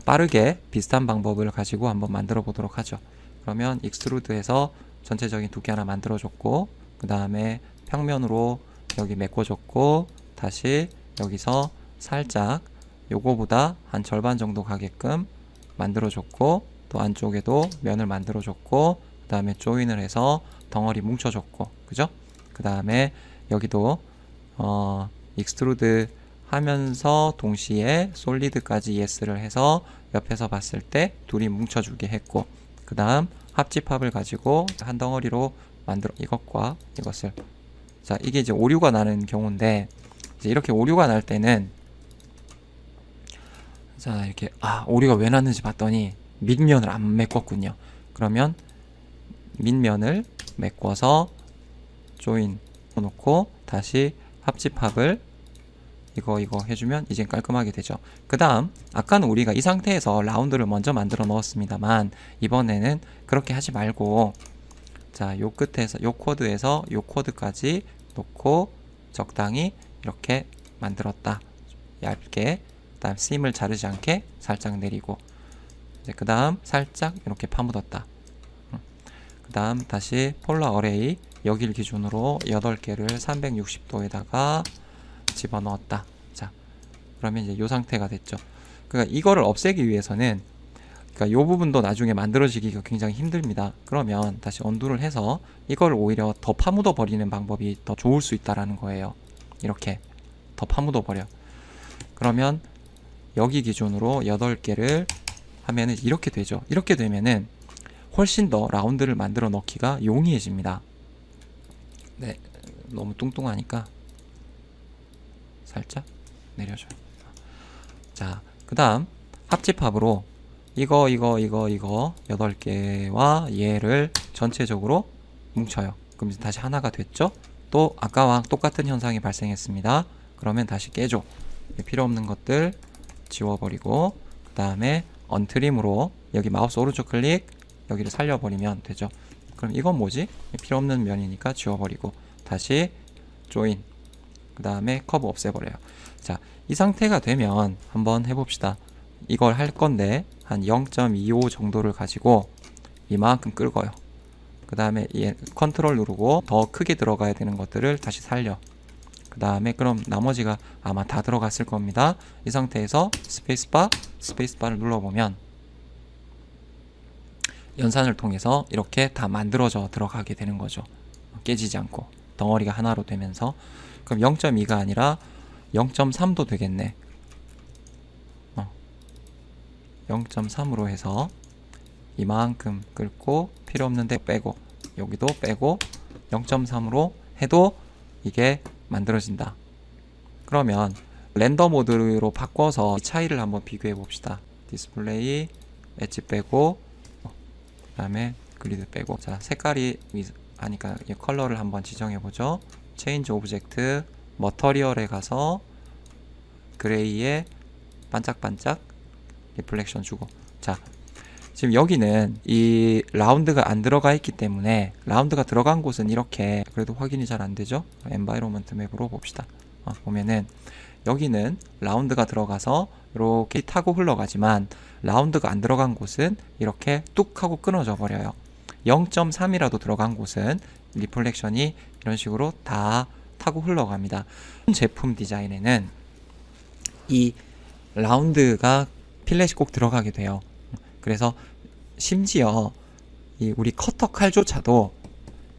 빠르게 비슷한 방법을 가지고 한번 만들어 보도록 하죠. 그러면 익스트루드해서 전체적인 두께 하나 만들어 줬고, 그 다음에 평면으로 여기 메꿔줬고, 다시 여기서 살짝 요거보다 한 절반 정도 가게끔 만들어 줬고, 또 안쪽에도 면을 만들어 줬고, 그 다음에 조인을 해서 덩어리 뭉쳐 줬고, 그죠? 그 다음에 여기도 익스트루드 하면서 동시에 솔리드까지 예스를 해서 옆에서 봤을 때 둘이 뭉쳐주게 했고, 그 다음 합집합을 가지고 한 덩어리로 만들어 이것과 이것을, 자, 이게 이제 오류가 나는 경우인데, 이제 이렇게 오류가 날 때는, 자, 이렇게 오류가 왜 났는지 봤더니 밑면을 안 메꿨군요. 그러면 밑면을 메꿔서 조인 놓고 다시 합집합을 이거 해주면 이젠 깔끔하게 되죠. 그 다음 아까는 우리가 이 상태에서 라운드를 먼저 만들어 넣었습니다만 이번에는 그렇게 하지 말고, 자, 요 끝에서 요 코드에서 요 코드까지 놓고 적당히 이렇게 만들었다. 얇게. 그 다음 심을 자르지 않게 살짝 내리고, 이제 그 다음 살짝 이렇게 파묻었다. 그 다음 다시 폴라 어레이 여길 기준으로 8개를 360도에다가 집어넣었다. 자, 그러면 이제 이 상태가 됐죠. 그러니까 이거를 없애기 위해서는, 그러니까 이 부분도 나중에 만들어지기가 굉장히 힘듭니다. 그러면 다시 언두를 해서 이걸 오히려 더 파묻어 버리는 방법이 더 좋을 수 있다라는 거예요. 이렇게 더 파묻어 버려. 그러면 여기 기준으로 8개를 하면은 이렇게 되죠. 이렇게 되면은 훨씬 더 라운드를 만들어 넣기가 용이해집니다. 네, 너무 뚱뚱하니까 살짝 내려줘요. 자, 그 다음 합집합으로 이거 8개와 얘를 전체적으로 뭉쳐요. 그럼 이제 다시 하나가 됐죠? 또 아까와 똑같은 현상이 발생했습니다. 그러면 다시 깨줘. 필요 없는 것들 지워버리고, 그 다음에 언트림으로 여기 마우스 오른쪽 클릭 여기를 살려버리면 되죠. 그럼 이건 뭐지? 필요 없는 면이니까 지워버리고 다시 조인, 그 다음에 커브 없애버려요. 자, 이 상태가 되면 한번 해봅시다. 이걸 할 건데 한 0.25 정도를 가지고 이만큼 끌고요. 그 다음에 컨트롤 누르고 더 크게 들어가야 되는 것들을 다시 살려. 그 다음에 그럼 나머지가 아마 다 들어갔을 겁니다. 이 상태에서 스페이스바를 눌러보면 연산을 통해서 이렇게 다 만들어져 들어가게 되는 거죠. 깨지지 않고 덩어리가 하나로 되면서. 그럼 0.2가 아니라 0.3도 되겠네. 0.3으로 해서 이만큼 끌고 필요 없는데 빼고 여기도 빼고 0.3으로 해도 이게 만들어진다. 그러면 렌더 모드로 바꿔서 차이를 한번 비교해 봅시다. 디스플레이 엣지 빼고 그 다음에 그리드 빼고. 자, 색깔이 하니까 컬러를 한번 지정해 보죠. 체인지 오브젝트 머터리얼에 가서 그레이에 반짝반짝 리플렉션 주고. 자, 지금 여기는 이 라운드가 안 들어가 있기 때문에 라운드가 들어간 곳은 이렇게 그래도 확인이 잘 안 되죠. 엔바이로먼트 맵으로 봅시다. 보면은 여기는 라운드가 들어가서 이렇게 타고 흘러가지만 라운드가 안 들어간 곳은 이렇게 뚝 하고 끊어져 버려요. 0.3이라도 들어간 곳은 리플렉션이 이런 식으로 다 타고 흘러갑니다. 제품 디자인에는 이 라운드가 필렛이 꼭 들어가게 돼요. 그래서 심지어 이 우리 커터 칼조차도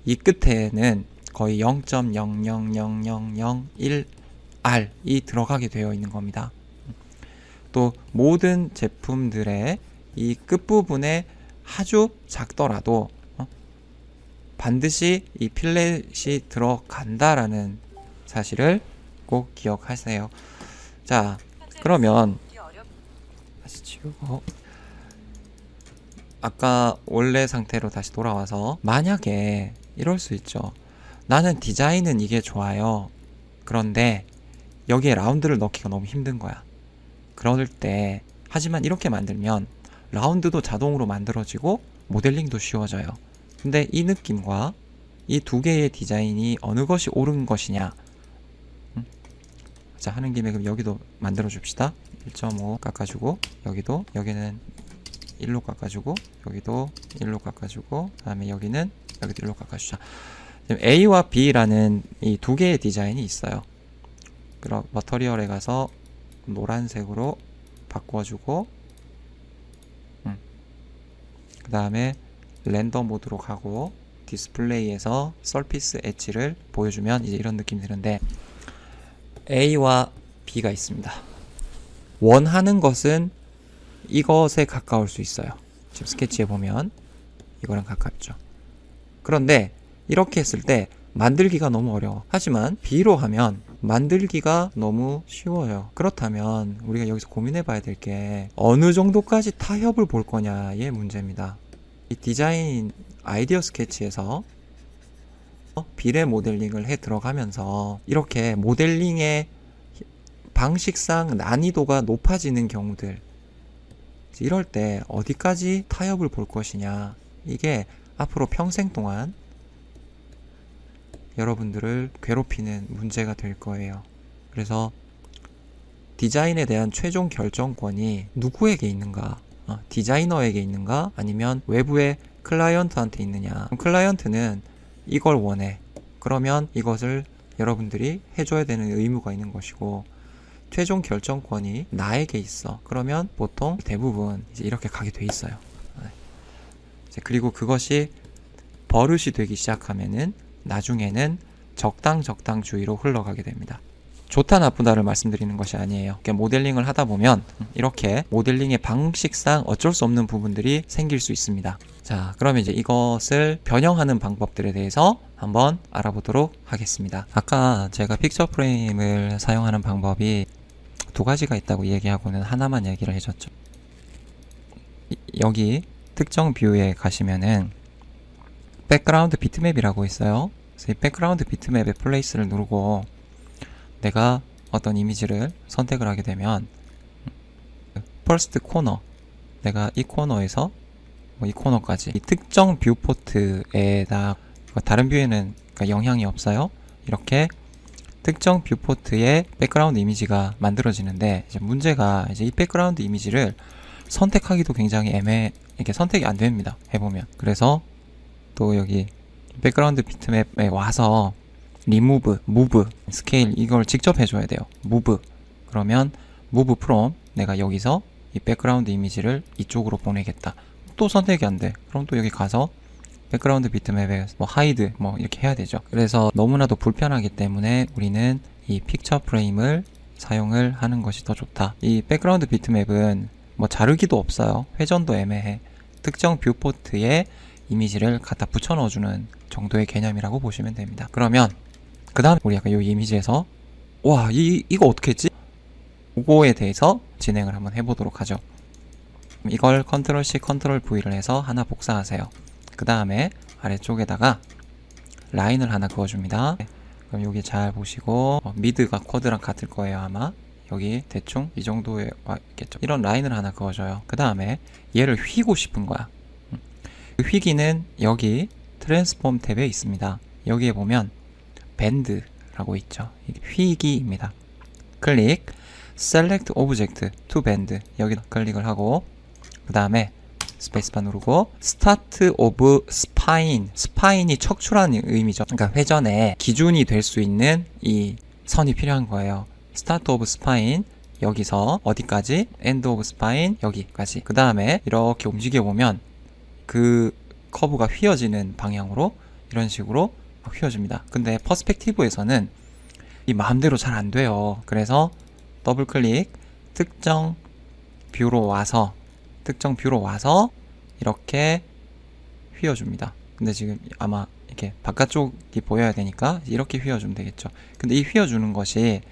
이 끝에는 거의 0.0000001R이 들어가게 되어 있는 겁니다. 또 모든 제품들의 이 끝부분에 아주 작더라도 반드시 이 필렛이 들어간다라는 사실을 꼭 기억하세요. 자, 그러면 다시 지우고 아까 원래 상태로 다시 돌아와서 만약에 이럴 수 있죠. 나는 디자인은 이게 좋아요. 그런데 여기에 라운드를 넣기가 너무 힘든 거야. 그럴 때 하지만 이렇게 만들면 라운드도 자동으로 만들어지고 모델링도 쉬워져요. 근데 이 느낌과 이 두 개의 디자인이 어느 것이 옳은 것이냐. 자, 하는 김에 그럼 여기도 만들어 줍시다. 1.5 깎아주고 여기는 1로 깎아주고 여기도 1로 깎아주고 그 다음에 여기도 1로 깎아주자. 지금 A와 B라는 이 두 개의 디자인이 있어요. 그럼 머터리얼에 가서 노란색으로 바꿔주고 그 다음에 렌더 모드로 가고 디스플레이에서 서피스 엣지를 보여주면 이제 이런 느낌이 드는데 A와 B가 있습니다. 원하는 것은 이것에 가까울 수 있어요. 지금 스케치에 보면 이거랑 가깝죠. 그런데 이렇게 했을 때 만들기가 너무 어려워. 하지만 B로 하면 만들기가 너무 쉬워요. 그렇다면 우리가 여기서 고민해 봐야 될 게 어느 정도까지 타협을 볼 거냐의 문제입니다. 이 디자인 아이디어 스케치에서 비례 모델링을 해 들어가면서 이렇게 모델링의 방식상 난이도가 높아지는 경우들, 이럴 때 어디까지 타협을 볼 것이냐, 이게 앞으로 평생 동안 여러분들을 괴롭히는 문제가 될 거예요. 그래서 디자인에 대한 최종 결정권이 누구에게 있는가? 디자이너에게 있는가? 아니면 외부의 클라이언트한테 있느냐? 클라이언트는 이걸 원해. 그러면 이것을 여러분들이 해줘야 되는 의무가 있는 것이고, 최종 결정권이 나에게 있어. 그러면 보통 대부분 이제 이렇게 가게 돼 있어요. 그리고 그것이 버릇이 되기 시작하면은 나중에는 적당주의로 흘러가게 됩니다. 좋다 나쁘다를 말씀드리는 것이 아니에요. 모델링을 하다 보면 이렇게 모델링의 방식상 어쩔 수 없는 부분들이 생길 수 있습니다. 자, 그러면 이제 이것을 변형하는 방법들에 대해서 한번 알아보도록 하겠습니다. 아까 제가 픽처 프레임을 사용하는 방법이 두 가지가 있다고 얘기하고는 하나만 얘기를 해줬죠. 여기 특정 뷰에 가시면은 백그라운드 비트맵이라고 있어요. 그래서 이 백그라운드 비트맵의 플레이스를 누르고 내가 어떤 이미지를 선택을 하게 되면 퍼스트 코너, 내가 이 코너에서 이 코너까지 이 특정 뷰포트에다 다른 뷰에는 영향이 없어요. 이렇게 특정 뷰포트의 백그라운드 이미지가 만들어지는데, 이제 문제가 이제 이 백그라운드 이미지를 선택하기도 굉장히 이렇게 선택이 안 됩니다. 해보면. 그래서 또 여기 백그라운드 비트맵에 와서 리무브, 무브, 스케일 이걸 직접 해줘야 돼요. 무브. 그러면 무브 프롬, 내가 여기서 이 백그라운드 이미지를 이쪽으로 보내겠다. 또 선택이 안 돼. 그럼 또 여기 가서 백그라운드 비트맵에 뭐 하이드 뭐 이렇게 해야 되죠. 그래서 너무나도 불편하기 때문에 우리는 이 픽처 프레임을 사용을 하는 것이 더 좋다. 이 백그라운드 비트맵은 뭐 자르기도 없어요. 회전도 애매해. 특정 뷰포트에 이미지를 갖다 붙여 넣어주는 정도의 개념이라고 보시면 됩니다. 그러면 그 다음에 우리 약간 이 이미지에서 와 이거 어떻게 했지? 그거에 대해서 진행을 한번 해보도록 하죠. 이걸 컨트롤 C, 컨트롤 V를 해서 하나 복사하세요. 그 다음에 아래쪽에다가 라인을 하나 그어줍니다. 그럼 여기 잘 보시고 미드가 쿼드랑 같을 거예요. 아마 여기 대충 이 정도에 와 있겠죠. 이런 라인을 하나 그어줘요. 그 다음에 얘를 휘고 싶은 거야. 그 휘기는 여기 트랜스폼 탭에 있습니다. 여기에 보면 밴드라고 있죠. 이게 휘기입니다. 클릭 Select Object to Bend 여기 클릭을 하고 그 다음에 스페이스바 누르고 Start of Spine 스파인이 척추라는 의미죠. 그러니까 회전의 기준이 될 수 있는 이 선이 필요한 거예요. Start of Spine 여기서 어디까지? End of Spine 여기까지. 그 다음에 이렇게 움직여 보면 그 커브가 휘어지는 방향으로 이런 식으로 휘어집니다. 근데 퍼스펙티브에서는 이 마음대로 잘 안 돼요. 그래서 더블 클릭 특정 뷰로 와서 이렇게 휘어줍니다. 근데 지금 아마 이렇게 바깥쪽이 보여야 되니까 이렇게 휘어주면 되겠죠. 근데 이 휘어주는 것이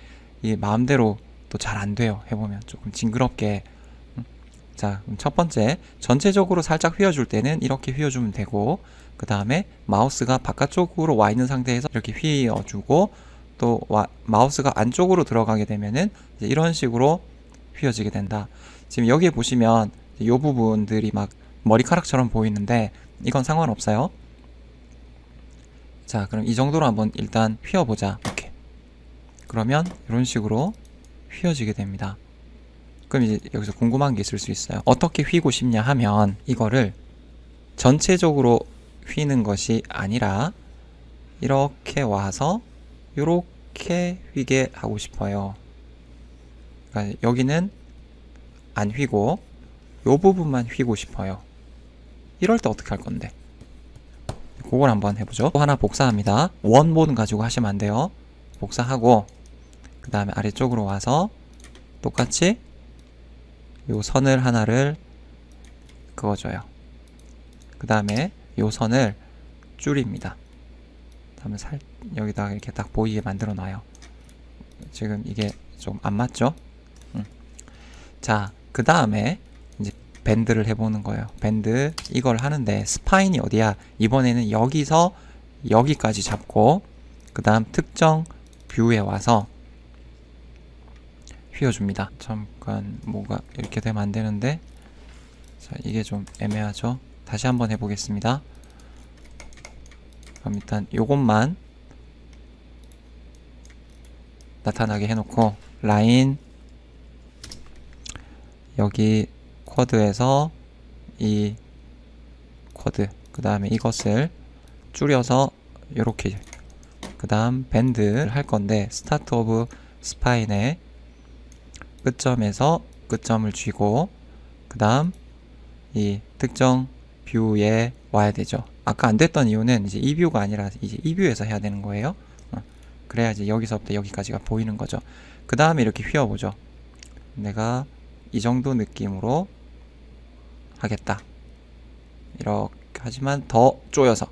이 마음대로 또 잘 안 돼요. 해보면 조금 징그럽게. 자, 그럼 첫 번째 전체적으로 살짝 휘어줄 때는 이렇게 휘어주면 되고 그 다음에 마우스가 바깥쪽으로 와 있는 상태에서 이렇게 휘어주고 또 마우스가 안쪽으로 들어가게 되면은 이제 이런 식으로 휘어지게 된다. 지금 여기에 보시면 이 부분들이 막 머리카락처럼 보이는데 이건 상관없어요. 자, 그럼 이 정도로 한번 일단 휘어보자. 이렇게. 그러면 이런 식으로 휘어지게 됩니다. 그럼 이제 여기서 궁금한 게 있을 수 있어요. 어떻게 휘고 싶냐 하면 이거를 전체적으로 휘는 것이 아니라 이렇게 와서 이렇게 휘게 하고 싶어요. 그러니까 여기는 안 휘고 이 부분만 휘고 싶어요. 이럴 때 어떻게 할 건데? 그걸 한번 해보죠. 또 하나 복사합니다. 원본 가지고 하시면 안 돼요. 복사하고 그 다음에 아래쪽으로 와서 똑같이 요 선을 하나를 그어줘요. 그 다음에 요 선을 줄입니다. 다음에 여기다가 이렇게 딱 보이게 만들어 놔요. 지금 이게 좀 안 맞죠? 자, 그 다음에 이제 밴드를 해보는 거예요. 밴드 이걸 하는데 스파인이 어디야? 이번에는 여기서 여기까지 잡고 그 다음 특정 뷰에 와서 휘어줍니다. 잠깐 뭐가 이렇게 되면 안 되는데 자, 이게 좀 애매하죠? 다시 한번 해보겠습니다. 그럼 일단 요것만 나타나게 해놓고 라인 여기 쿼드에서 이 쿼드 그 다음에 이것을 줄여서 요렇게 그 다음 밴드 할 건데 스타트 오브 스파인의 끝점에서 끝점을 쥐고 그 다음 이 특정 뷰에 와야 되죠. 아까 안 됐던 이유는 이제 이 뷰가 아니라 이제 이 뷰에서 해야 되는 거예요. 그래야지 여기서부터 여기까지가 보이는 거죠. 그 다음에 이렇게 휘어보죠. 내가 이 정도 느낌으로 하겠다. 이렇게 하지만 더 쪼여서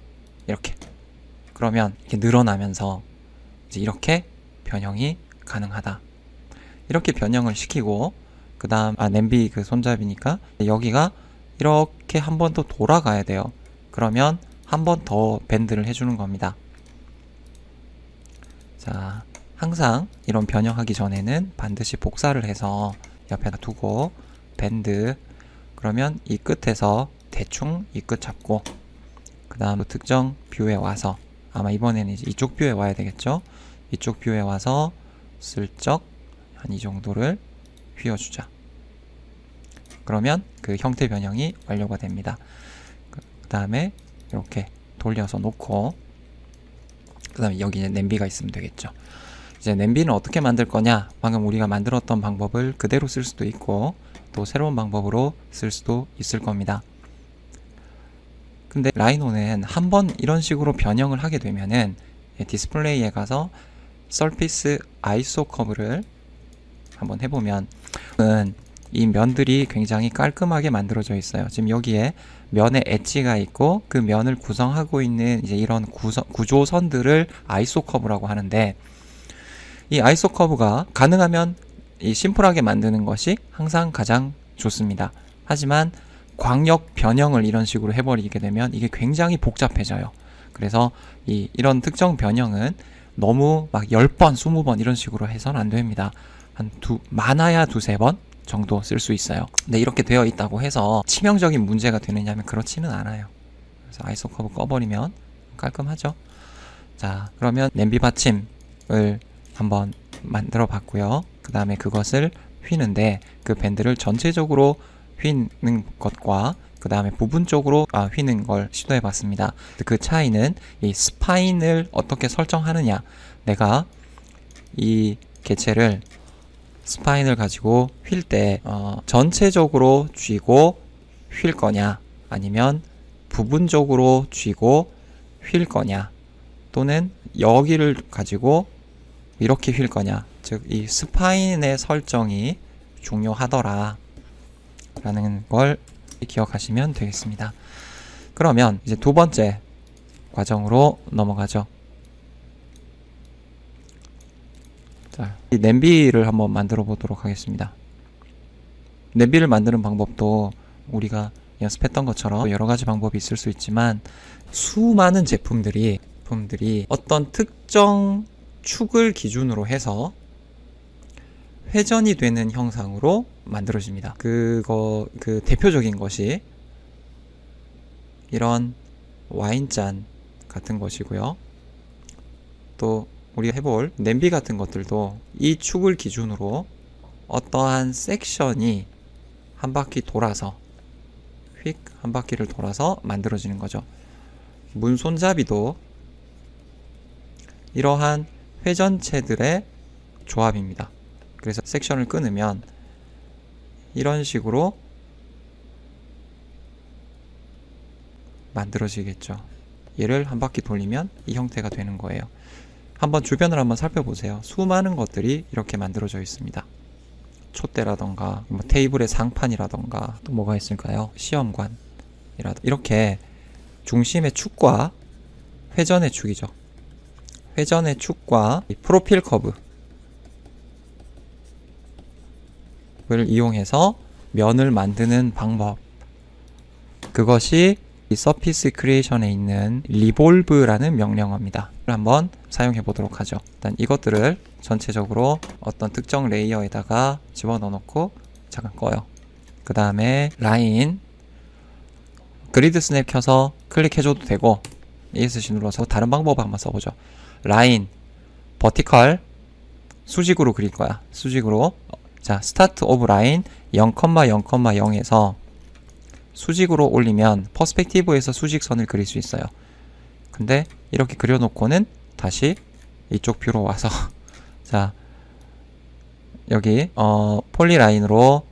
이렇게. 그러면 이렇게 늘어나면서 이제 이렇게 변형이 가능하다. 이렇게 변형을 시키고 그 다음 냄비 그 손잡이니까 여기가 이렇게 한 번 더 돌아가야 돼요. 그러면 한 번 더 밴드를 해주는 겁니다. 자, 항상 이런 변형하기 전에는 반드시 복사를 해서 옆에다 두고 밴드 그러면 이 끝에서 대충 이 끝 잡고 그 다음 특정 뷰에 와서 아마 이번에는 이제 이쪽 뷰에 와야 되겠죠. 이쪽 뷰에 와서 슬쩍 한 이 정도를 휘어주자. 그러면 그 형태 변형이 완료가 됩니다. 그 다음에 이렇게 돌려서 놓고, 그 다음에 여기 냄비가 있으면 되겠죠. 이제 냄비는 어떻게 만들 거냐, 방금 우리가 만들었던 방법을 그대로 쓸 수도 있고 또 새로운 방법으로 쓸 수도 있을 겁니다. 근데 라이노는 한번 이런 식으로 변형을 하게 되면은 디스플레이에 가서 서피스 아이소 커브를 한번 해보면 이 면들이 굉장히 깔끔하게 만들어져 있어요. 지금 여기에 면에 엣지가 있고 그 면을 구성하고 있는 이제 이런 구조선들을 아이소 커브라고 하는데, 이 아이소 커브가 가능하면 이 심플하게 만드는 것이 항상 가장 좋습니다. 하지만 광역 변형을 이런 식으로 해버리게 되면 이게 굉장히 복잡해져요. 그래서 이런 특정 변형은 너무 막 10번, 20번 이런 식으로 해서는 안 됩니다. 많아야 2-3번 정도 쓸 수 있어요. 근데 이렇게 되어 있다고 해서 치명적인 문제가 되느냐 하면 그렇지는 않아요. 그래서 아이소 커브 꺼버리면 깔끔하죠. 자, 그러면 냄비 받침을 한번 만들어 봤고요. 그 다음에 그것을 휘는데, 그 밴드를 전체적으로 휘는 것과 그 다음에 부분적으로 휘는 걸 시도해 봤습니다. 그 차이는 이 스파인을 어떻게 설정하느냐, 내가 이 개체를 스파인을 가지고 휠 때 전체적으로 쥐고 휠 거냐, 아니면 부분적으로 쥐고 휠 거냐, 또는 여기를 가지고 이렇게 휠 거냐, 즉 이 스파인의 설정이 중요하더라 라는 걸 기억하시면 되겠습니다. 그러면 이제 두 번째 과정으로 넘어가죠. 자, 이 냄비를 한번 만들어 보도록 하겠습니다. 냄비를 만드는 방법도 우리가 연습했던 것처럼 여러 가지 방법이 있을 수 있지만, 수많은 제품들이 어떤 특정 축을 기준으로 해서 회전이 되는 형상으로 만들어집니다. 그 대표적인 것이 이런 와인잔 같은 것이고요. 또 우리가 해볼 냄비 같은 것들도 이 축을 기준으로 어떠한 섹션이 한 바퀴 돌아서 휙 한 바퀴를 돌아서 만들어지는 거죠. 문손잡이도 이러한 회전체들의 조합입니다. 그래서 섹션을 끊으면 이런 식으로 만들어지겠죠. 얘를 한 바퀴 돌리면 이 형태가 되는 거예요. 한번 주변을 한번 살펴보세요. 수많은 것들이 이렇게 만들어져 있습니다. 촛대라던가 뭐 테이블의 상판이라던가 또 뭐가 있을까요? 시험관이라던가, 이렇게 중심의 축과 회전의 축이죠. 회전의 축과 프로필 커브를 이용해서 면을 만드는 방법, 그것이 이 서피스 크리에이션에 있는 리볼브라는 명령어입니다. 한번 사용해 보도록 하죠. 일단 이것들을 전체적으로 어떤 특정 레이어에다가 집어넣어 놓고 잠깐 꺼요. 그 다음에 라인, 그리드 스냅 켜서 클릭해줘도 되고 ESC 눌러서 다른 방법을 한번 써보죠. 라인, 버티컬, 수직으로 그릴 거야. 수직으로. 자, 스타트 오브 라인 0,0,0에서 수직으로 올리면 퍼스펙티브에서 수직선을 그릴 수 있어요. 근데 이렇게 그려놓고는 다시 이쪽 뷰로 와서 자, 여기 폴리라인으로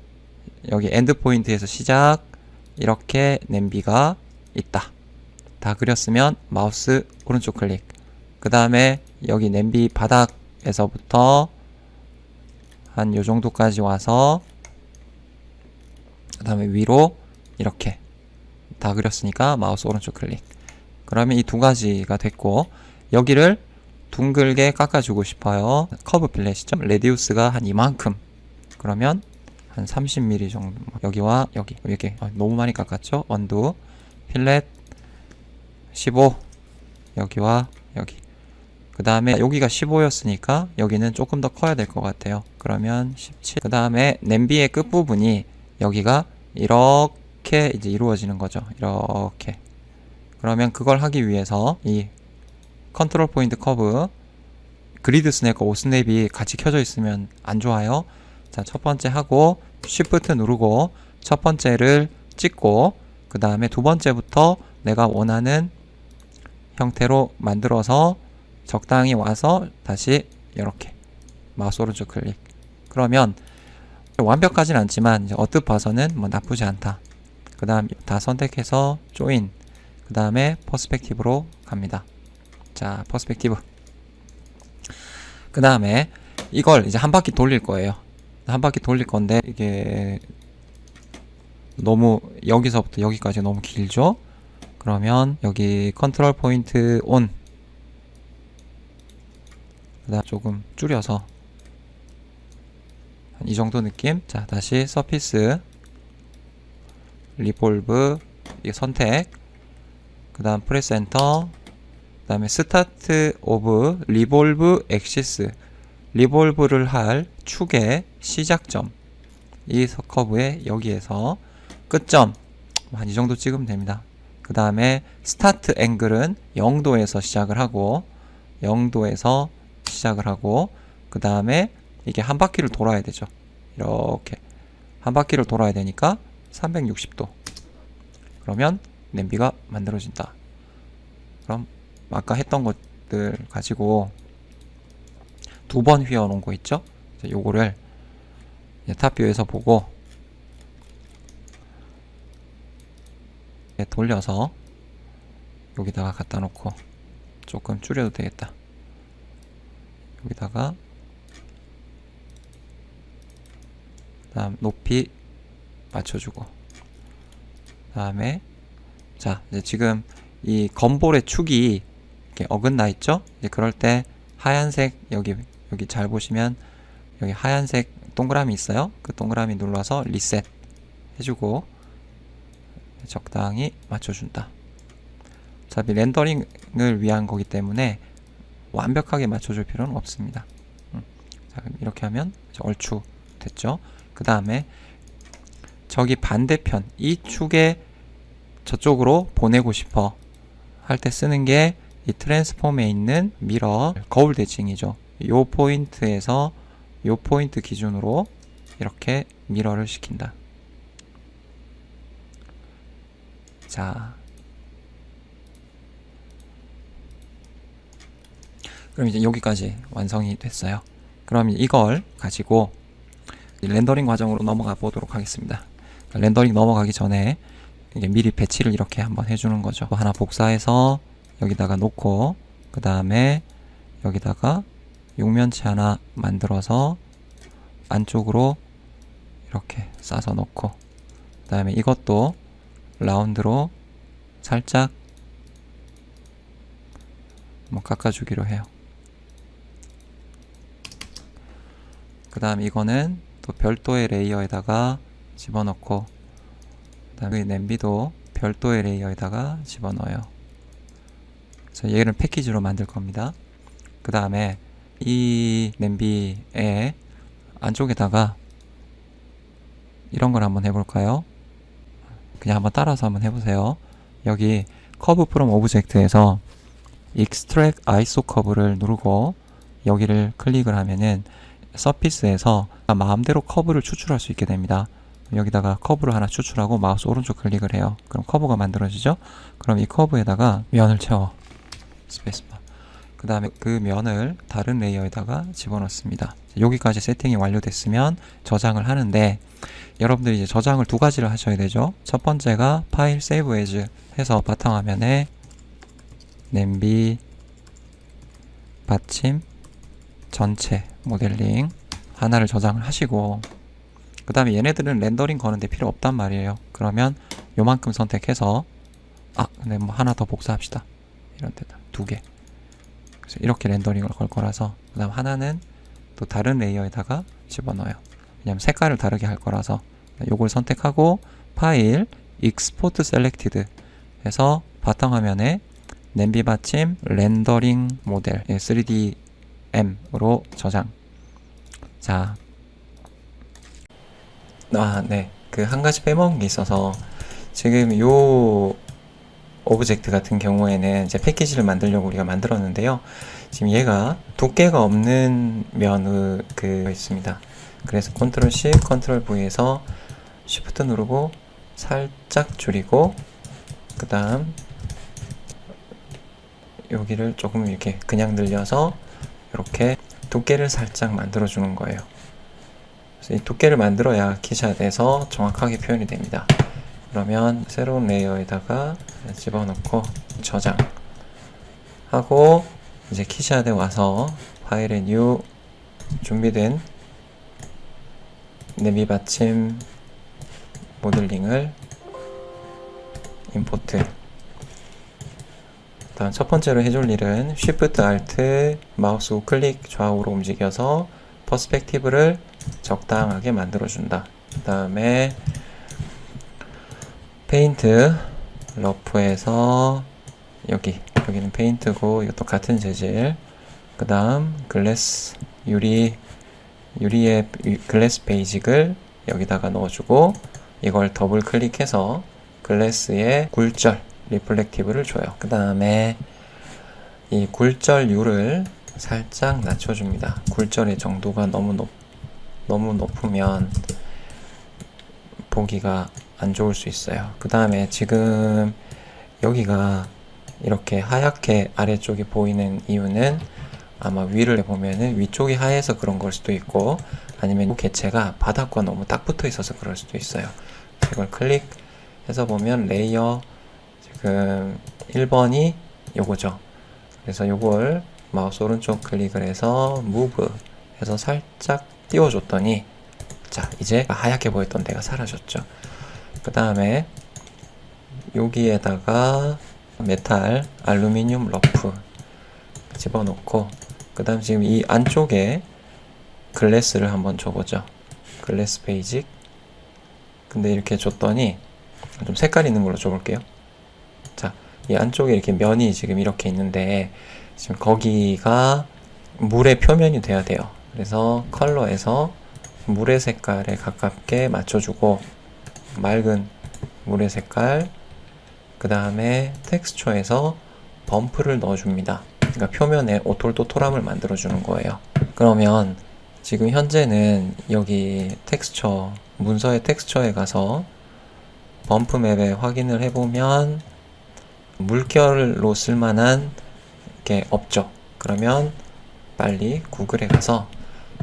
여기 엔드 포인트에서 시작, 이렇게 냄비가 있다. 다 그렸으면 마우스 오른쪽 클릭, 그 다음에 여기 냄비 바닥에서부터 한 요 정도까지 와서 그 다음에 위로 이렇게 다 그렸으니까 마우스 오른쪽 클릭. 그러면 이 두 가지가 됐고, 여기를 둥글게 깎아주고 싶어요. 커브 필렛이죠. 레디우스가 한 이만큼. 그러면 한 30mm 정도. 여기와 여기. 이렇게 너무 많이 깎았죠. 언두 필렛 15. 여기와 여기. 그 다음에 여기가 15였으니까 여기는 조금 더 커야 될 것 같아요. 그러면 17. 그 다음에 냄비의 끝부분이 여기가 이렇게 이제 이루어지는 거죠. 이렇게. 그러면 그걸 하기 위해서 이 컨트롤 포인트 커브 그리드 스냅과 오스냅이 같이 켜져 있으면 안 좋아요. 자, 첫 번째 하고 Shift 누르고 첫 번째를 찍고 그 다음에 두 번째부터 내가 원하는 형태로 만들어서 적당히 와서 다시 이렇게 마우스 오른쪽 클릭. 그러면 완벽하진 않지만 이제 언뜻 봐서는 뭐 나쁘지 않다. 그 다음 다 선택해서 조인. 그 다음에 퍼스펙티브로 갑니다. 자, 퍼스펙티브. 그 다음에 이걸 이제 한 바퀴 돌릴 거예요. 한 바퀴 돌릴 건데 이게 너무 여기서부터 여기까지 너무 길죠? 그러면 여기 컨트롤 포인트 온. 그 다음 조금 줄여서 이 정도 느낌. 자, 다시 서피스 리볼브 이 선택. 그 다음 프레스 엔터. 그 다음에 스타트 오브 리볼브 엑시스. 리볼브를 할 축의 시작점. 이 커브에 여기에서 끝점 한 이 정도 찍으면 됩니다. 그 다음에 스타트 앵글은 0도에서 시작을 하고 0도에서 시작을 하고 그 다음에 이게 한 바퀴를 돌아야 되죠. 이렇게 한 바퀴를 돌아야 되니까 360도. 그러면 냄비가 만들어진다. 그럼 아까 했던 것들 가지고 두 번 휘어 놓은 거 있죠? 요거를 탑뷰에서 보고 돌려서 여기다가 갖다 놓고 조금 줄여도 되겠다. 여기다가 다음 높이 맞춰주고 다음에 자 이제 지금 이 건볼의 축이 이렇게 어긋나 있죠? 이제 그럴 때 하얀색 여기 잘 보시면 여기 하얀색 동그라미 있어요. 그 동그라미 눌러서 리셋 해주고 적당히 맞춰준다. 어차피 렌더링을 위한 거기 때문에 완벽하게 맞춰줄 필요는 없습니다. 자, 그럼 이렇게 하면 얼추 됐죠. 그 다음에 저기 반대편 이 축에 저쪽으로 보내고 싶어 할 때 쓰는 게 이 트랜스폼에 있는 미러 거울 대칭이죠. 요 포인트에서 요 포인트 기준으로 이렇게 미러를 시킨다. 자, 그럼 이제 여기까지 완성이 됐어요. 그럼 이걸 가지고 렌더링 과정으로 넘어가 보도록 하겠습니다. 렌더링 넘어가기 전에 이게 미리 배치를 이렇게 한번 해주는 거죠. 하나 복사해서 여기다가 놓고 그 다음에 여기다가 육면체 하나 만들어서 안쪽으로 이렇게 싸서 놓고 그 다음에 이것도 라운드로 살짝 한번 깎아주기로 해요. 그 다음 이거는 또 별도의 레이어에다가 집어넣고 그 다음에 냄비도 별도의 레이어에다가 집어넣어요. 그래서 얘를 패키지로 만들 겁니다. 그 다음에 이 냄비의 안쪽에다가 이런 걸 한번 해볼까요? 그냥 한번 따라서 한번 해보세요. 여기 커브 프롬 오브젝트에서 Extract ISO 커브를 누르고 여기를 클릭을 하면은 서피스에서 마음대로 커브를 추출할 수 있게 됩니다. 여기다가 커브를 하나 추출하고 마우스 오른쪽 클릭을 해요. 그럼 커브가 만들어지죠? 그럼 이 커브에다가 면을 채워. 스페이스바. 그 다음에 그 면을 다른 레이어에다가 집어넣습니다. 여기까지 세팅이 완료됐으면 저장을 하는데 여러분들이 이제 저장을 두 가지를 하셔야 되죠. 첫 번째가 파일 세이브 에즈 해서 바탕화면에 냄비 받침 전체 모델링 하나를 저장을 하시고 그 다음에 얘네들은 렌더링 거는데 필요 없단 말이에요. 그러면 요만큼 선택해서 근데 뭐 하나 더 복사합시다. 이런 데다 두 개. 그래서 이렇게 렌더링을 걸 거라서 그 다음 하나는 또 다른 레이어에다가 집어넣어요. 왜냐면 색깔을 다르게 할 거라서 요걸 선택하고 파일 익스포트 셀렉티드 해서 바탕화면에 냄비 받침 렌더링 모델 3DM으로 저장. 자, 네. 그 한 가지 빼먹은 게 있어서 지금 요 오브젝트 같은 경우에는 이제 패키지를 만들려고 우리가 만들었는데요. 지금 얘가 두께가 없는 면의 있습니다. 그래서 컨트롤 C, 컨트롤 V에서 쉬프트 누르고 살짝 줄이고, 그 다음 여기를 조금 이렇게 그냥 늘려서 이렇게 두께를 살짝 만들어 주는 거예요. 그래서 이 두께를 만들어야 키샷에서 정확하게 표현이 됩니다. 그러면 새로운 레이어에다가 집어넣고 저장하고, 이제 키샷에 와서 파일에 뉴 준비된 내비 받침 모델링을 임포트. 다음 첫 번째로 해줄 일은 Shift Alt 마우스 우클릭 좌우로 움직여서 퍼스펙티브를 적당하게 만들어준다. 그 다음에 페인트 러프에서 여기는 페인트고 이것도 같은 재질. 그 다음 글래스 유리의 글래스 베이직을 여기다가 넣어주고, 이걸 더블 클릭해서 글래스의 굴절 리플렉티브를 줘요. 그 다음에 이 굴절율을 살짝 낮춰줍니다. 굴절의 정도가 너무 높으면 보기가 안 좋을 수 있어요. 그 다음에 지금 여기가 이렇게 하얗게 아래쪽이 보이는 이유는 아마 위를 보면은 위쪽이 하얘서 그런 걸 수도 있고, 아니면 개체가 바닥과 너무 딱 붙어 있어서 그럴 수도 있어요. 이걸 클릭해서 보면 레이어 지금 1번이 요거죠. 그래서 요걸 마우스 오른쪽 클릭을 해서 무브 해서 살짝 띄워줬더니, 자, 이제 하얗게 보였던 데가 사라졌죠. 그 다음에 여기에다가 메탈 알루미늄 러프 집어넣고, 그 다음 지금 이 안쪽에 글래스를 한번 줘보죠. 글래스 베이직. 근데 이렇게 줬더니 좀 색깔 있는 걸로 줘볼게요. 자, 이 안쪽에 이렇게 면이 지금 이렇게 있는데, 지금 거기가 물의 표면이 돼야 돼요. 그래서 컬러에서 물의 색깔에 가깝게 맞춰주고, 맑은 물의 색깔, 그 다음에 텍스처에서 범프를 넣어줍니다. 그러니까 표면에 오톨토톨함을 만들어주는 거예요. 그러면 지금 현재는 여기 텍스처, 문서의 텍스처에 가서 범프 맵에 확인을 해보면 물결로 쓸만한 게 없죠. 그러면 빨리 구글에 가서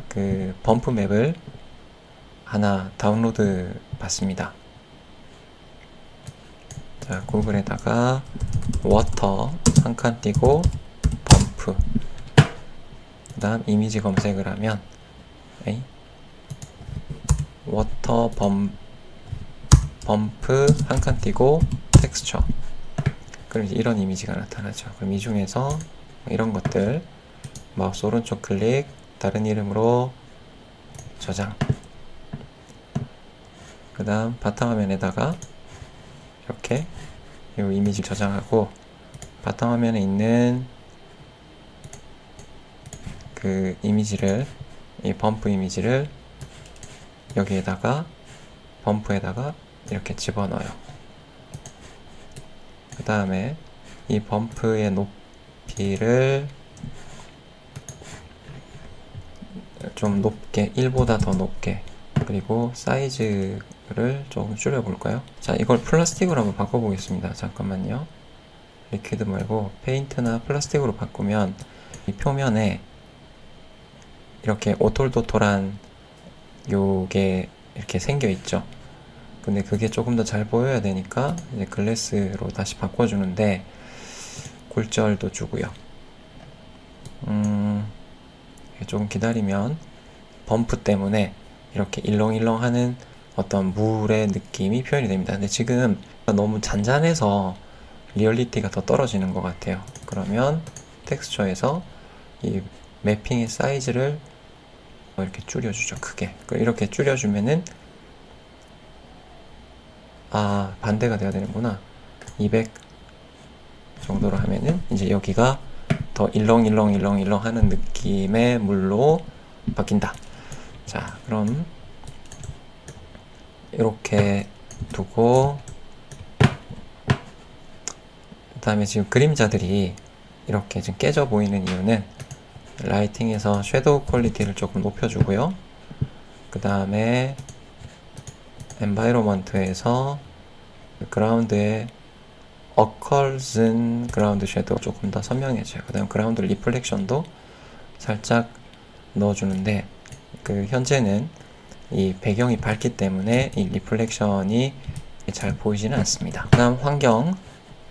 그 범프 맵을 하나 다운로드 받습니다. 자, 구글에다가 워터 한 칸 띄고 범프, 그 다음 이미지 검색을 하면 워터 범프 한 칸 띄고 텍스처, 그럼 이런 이미지가 나타나죠. 그럼 이 중에서 이런 것들 마우스 오른쪽 클릭, 다른 이름으로 저장, 그 다음 바탕화면에다가 이렇게 이 이미지 저장하고, 바탕화면에 있는 그 이미지를, 이 범프 이미지를 여기에다가 범프에다가 이렇게 집어넣어요. 그 다음에 이 범프의 높이를 좀 높게, 1보다 더 높게, 그리고 사이즈를 조금 줄여볼까요? 자, 이걸 플라스틱으로 한번 바꿔보겠습니다. 잠깐만요. 리퀴드 말고 페인트나 플라스틱으로 바꾸면 이 표면에 이렇게 오톨도톨한 요게 이렇게 생겨 있죠. 근데 그게 조금 더 잘 보여야 되니까 이제 글래스로 다시 바꿔주는데, 굴절도 주고요. 조금 기다리면 범프 때문에 이렇게 일렁일렁 하는 어떤 물의 느낌이 표현이 됩니다. 근데 지금 너무 잔잔해서 리얼리티가 더 떨어지는 것 같아요. 그러면 텍스처에서 이 매핑의 사이즈를 이렇게 줄여주죠. 크게. 이렇게 줄여주면은, 아, 반대가 돼야 되는구나. 200 정도로 하면은 이제 여기가 더 일렁일렁 하는 느낌의 물로 바뀐다. 자, 그럼 이렇게 두고, 그 다음에 지금 그림자들이 이렇게 지금 깨져 보이는 이유는 라이팅에서 섀도우 퀄리티를 조금 높여주고요. 그 다음에 엔바이로먼트에서 그라운드에 어컬슨 그라운드 섀도우 조금 더 선명해져요. 그 다음 그라운드 리플렉션도 살짝 넣어주는데, 현재는 이 배경이 밝기 때문에 이 리플렉션이 잘 보이지는 않습니다. 그 다음 환경,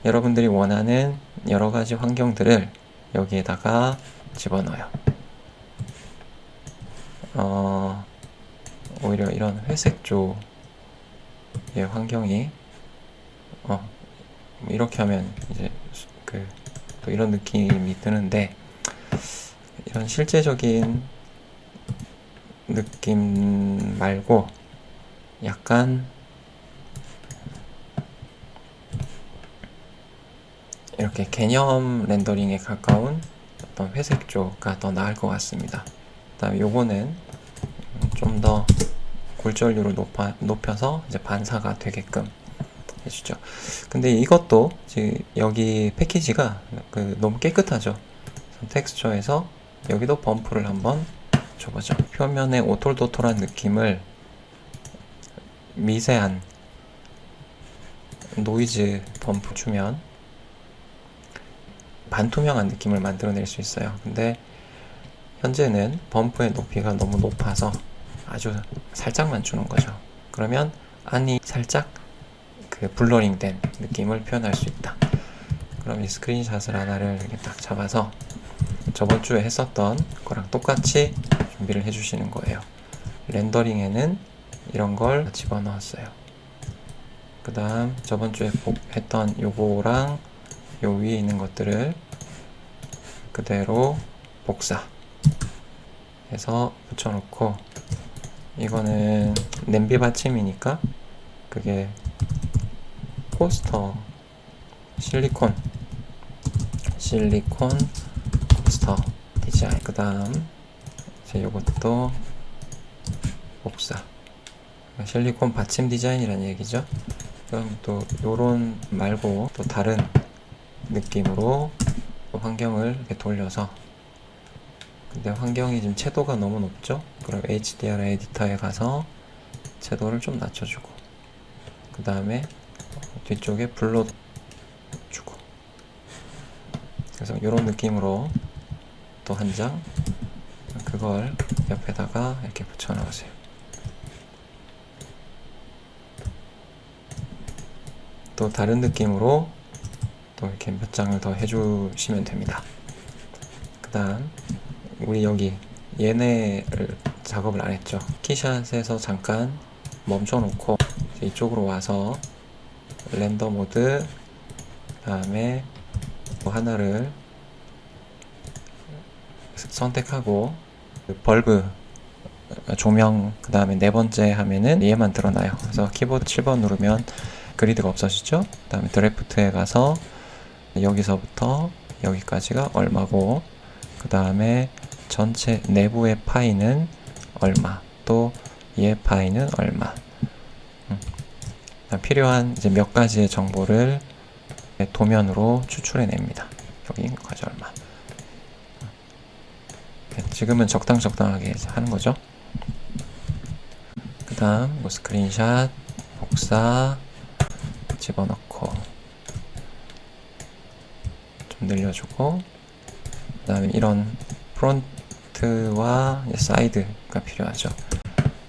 여러분들이 원하는 여러가지 환경들을 여기에다가 집어넣어요. 오히려 이런 회색 쪽의 환경이 이렇게 하면 이제 또 이런 느낌이 드는데, 이런 실제적인 느낌 말고 약간 이렇게 개념 렌더링에 가까운 어떤 회색 쪽가 더 나을 것 같습니다. 그 다음에 요거는 좀 더 골전류를 높여서 이제 반사가 되게끔 해주죠. 근데 이것도 지금 여기 패키지가 너무 깨끗하죠. 텍스처에서 여기도 범프를 한번 줘보죠. 표면에 오톨도톨한 느낌을 미세한 노이즈 범프 주면 반투명한 느낌을 만들어낼 수 있어요. 근데 현재는 범프의 높이가 너무 높아서 아주 살짝만 주는 거죠. 그러면 안이 살짝 블러링 된 느낌을 표현할 수 있다. 그럼 이 스크린샷을 하나를 이렇게 딱 잡아서 저번 주에 했었던 거랑 똑같이 준비를 해주시는 거예요. 렌더링에는 이런 걸 집어넣었어요. 그 다음 저번 주에 했던 요거랑 요 위에 있는 것들을 그대로 복사 해서 붙여놓고, 이거는 냄비 받침이니까 그게 코스터 실리콘 코스터 디자인. 그 다음 이제 요것도 복사, 실리콘 받침 디자인이라는 얘기죠. 그럼 또 요런 말고 또 다른 느낌으로 또 환경을 이렇게 돌려서, 근데 환경이 지금 채도가 너무 높죠? 그럼 HDR 에디터에 가서 채도를 좀 낮춰주고, 그 다음에 뒤쪽에 블러 주고, 그래서 이런 느낌으로 또 한 장, 그걸 옆에다가 이렇게 붙여 넣으세요. 또 다른 느낌으로 또 이렇게 몇 장을 더 해주시면 됩니다. 그 다음 우리 여기 얘네를 작업을 안 했죠. 키샷에서 잠깐 멈춰 놓고 이쪽으로 와서 렌더 모드, 그 다음에 뭐 하나를 선택하고 벌브 조명, 그 다음에 네 번째 하면은 얘만 드러나요. 그래서 키보드 7번 누르면 그리드가 없어지죠. 그 다음에 드래프트에 가서 여기서부터 여기까지가 얼마고, 그 다음에 전체 내부의 파이는 얼마, 또 얘 파이는 얼마, 필요한 이제 몇 가지의 정보를 도면으로 추출해 냅니다. 여기까지 얼마. 지금은 적당하게 하는 거죠. 그 다음 뭐 스크린샷 복사 집어넣고 좀 늘려주고, 그 다음에 이런 프론트와 사이드가 필요하죠.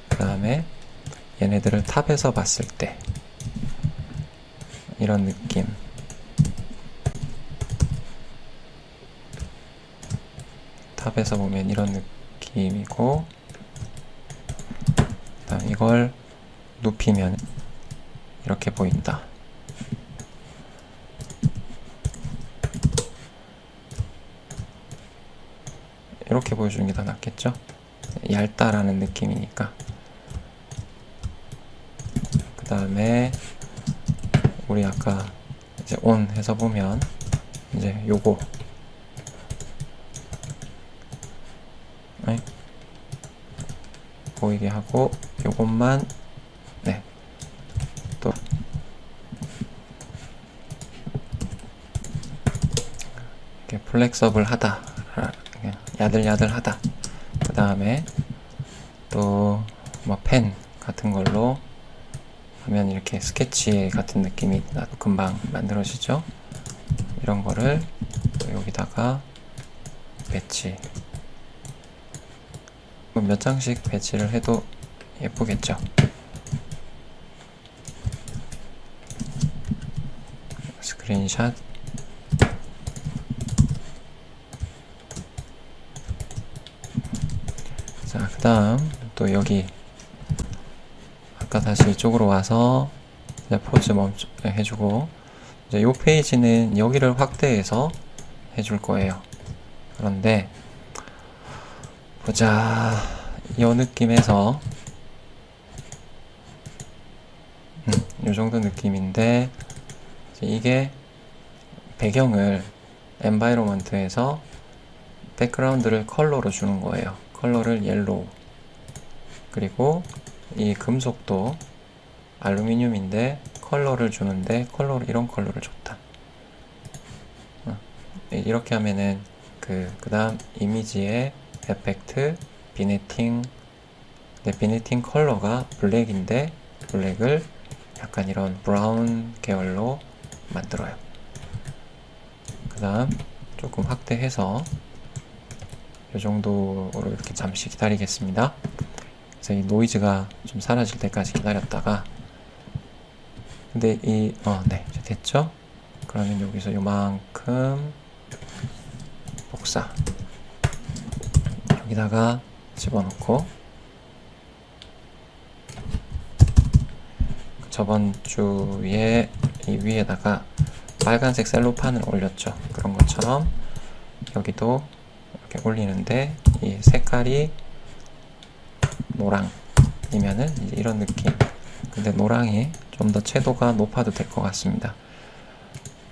그 다음에 얘네들을 탑에서 봤을 때 이런 느낌, 탑에서 보면 이런 느낌이고, 그다음 이걸 눕히면 이렇게 보인다. 이렇게 보여주는 게 더 낫겠죠? 얇다라는 느낌이니까. 그 다음에 우리 아까 이제 온 해서 보면 이제 요거 보이게 하고, 요것만 또 이렇게 플렉서블 하다 야들야들하다. 그 다음에 또 뭐 펜 같은 걸로 하면 이렇게 스케치 같은 느낌이 나도 금방 만들어지죠. 이런 거를 또 여기다가 배치, 몇 장씩 배치를 해도 예쁘겠죠. 스크린샷. 자, 그 다음 또 여기 아까 다시 이쪽으로 와서 이제 포즈 멈춰 해주고, 이제 이 페이지는 여기를 확대해서 해줄 거예요. 그런데 보자, 이 느낌에서 이 정도 느낌인데, 이게 배경을 엔바이러먼트에서 백그라운드를 컬러로 주는 거예요. 컬러를 옐로우. 그리고 이 금속도 알루미늄인데 컬러를 주는데 이런 컬러를 줬다. 이렇게 하면은 그 다음 이미지의 에펙트, 비네팅. 비네팅 컬러가 블랙인데 블랙을 약간 이런 브라운 계열로 만들어요. 그 다음 조금 확대해서 이 정도로 이렇게 잠시 기다리겠습니다. 그래서 이 노이즈가 좀 사라질 때까지 기다렸다가, 근데 네, 이제 됐죠? 그러면 여기서 요만큼 복사 여기다가 집어넣고, 저번 주에 이 위에다가 빨간색 셀로판을 올렸죠. 그런 것처럼 여기도 이렇게 올리는데, 이 색깔이 노랑이면은 이제 이런 느낌. 근데 노랑이 좀 더 채도가 높아도 될 것 같습니다.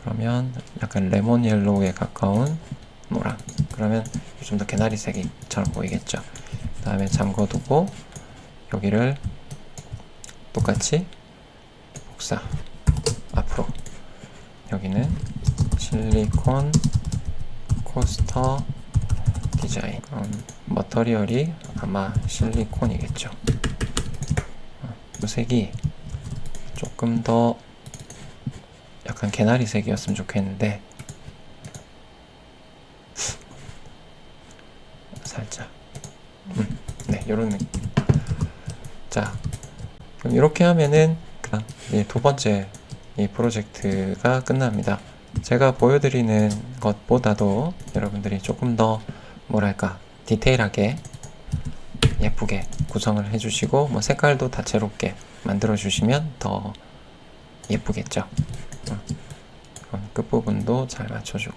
그러면 약간 레몬 옐로우에 가까운 노랑. 그러면 좀 더 개나리색처럼 보이겠죠. 그 다음에 잠궈두고 여기를 똑같이 복사 앞으로. 여기는 실리콘 코스터 디자인. 머터리얼이 아마 실리콘이겠죠. 이 색이 조금 더 약간 개나리 색이었으면 좋겠는데, 살짝 네, 요런 느낌. 자, 그럼 이렇게 하면은 두 번째 이 프로젝트가 끝납니다. 제가 보여드리는 것보다도 여러분들이 조금 더 뭐랄까 디테일하게 예쁘게 구성을 해주시고, 뭐 색깔도 다채롭게 만들어 주시면 더 예쁘겠죠. 끝부분도 잘 맞춰주고.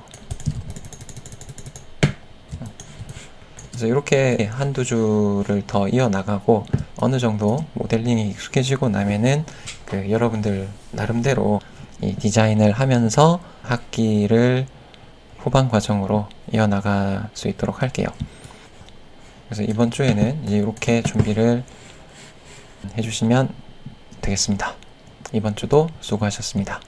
그래서 이렇게 한두 줄을 더 이어나가고, 어느 정도 모델링이 익숙해지고 나면은 여러분들 나름대로 이 디자인을 하면서 학기를 후반 과정으로 이어나갈 수 있도록 할게요. 그래서 이번 주에는 이제 이렇게 준비를 해주시면 되겠습니다. 이번 주도 수고하셨습니다.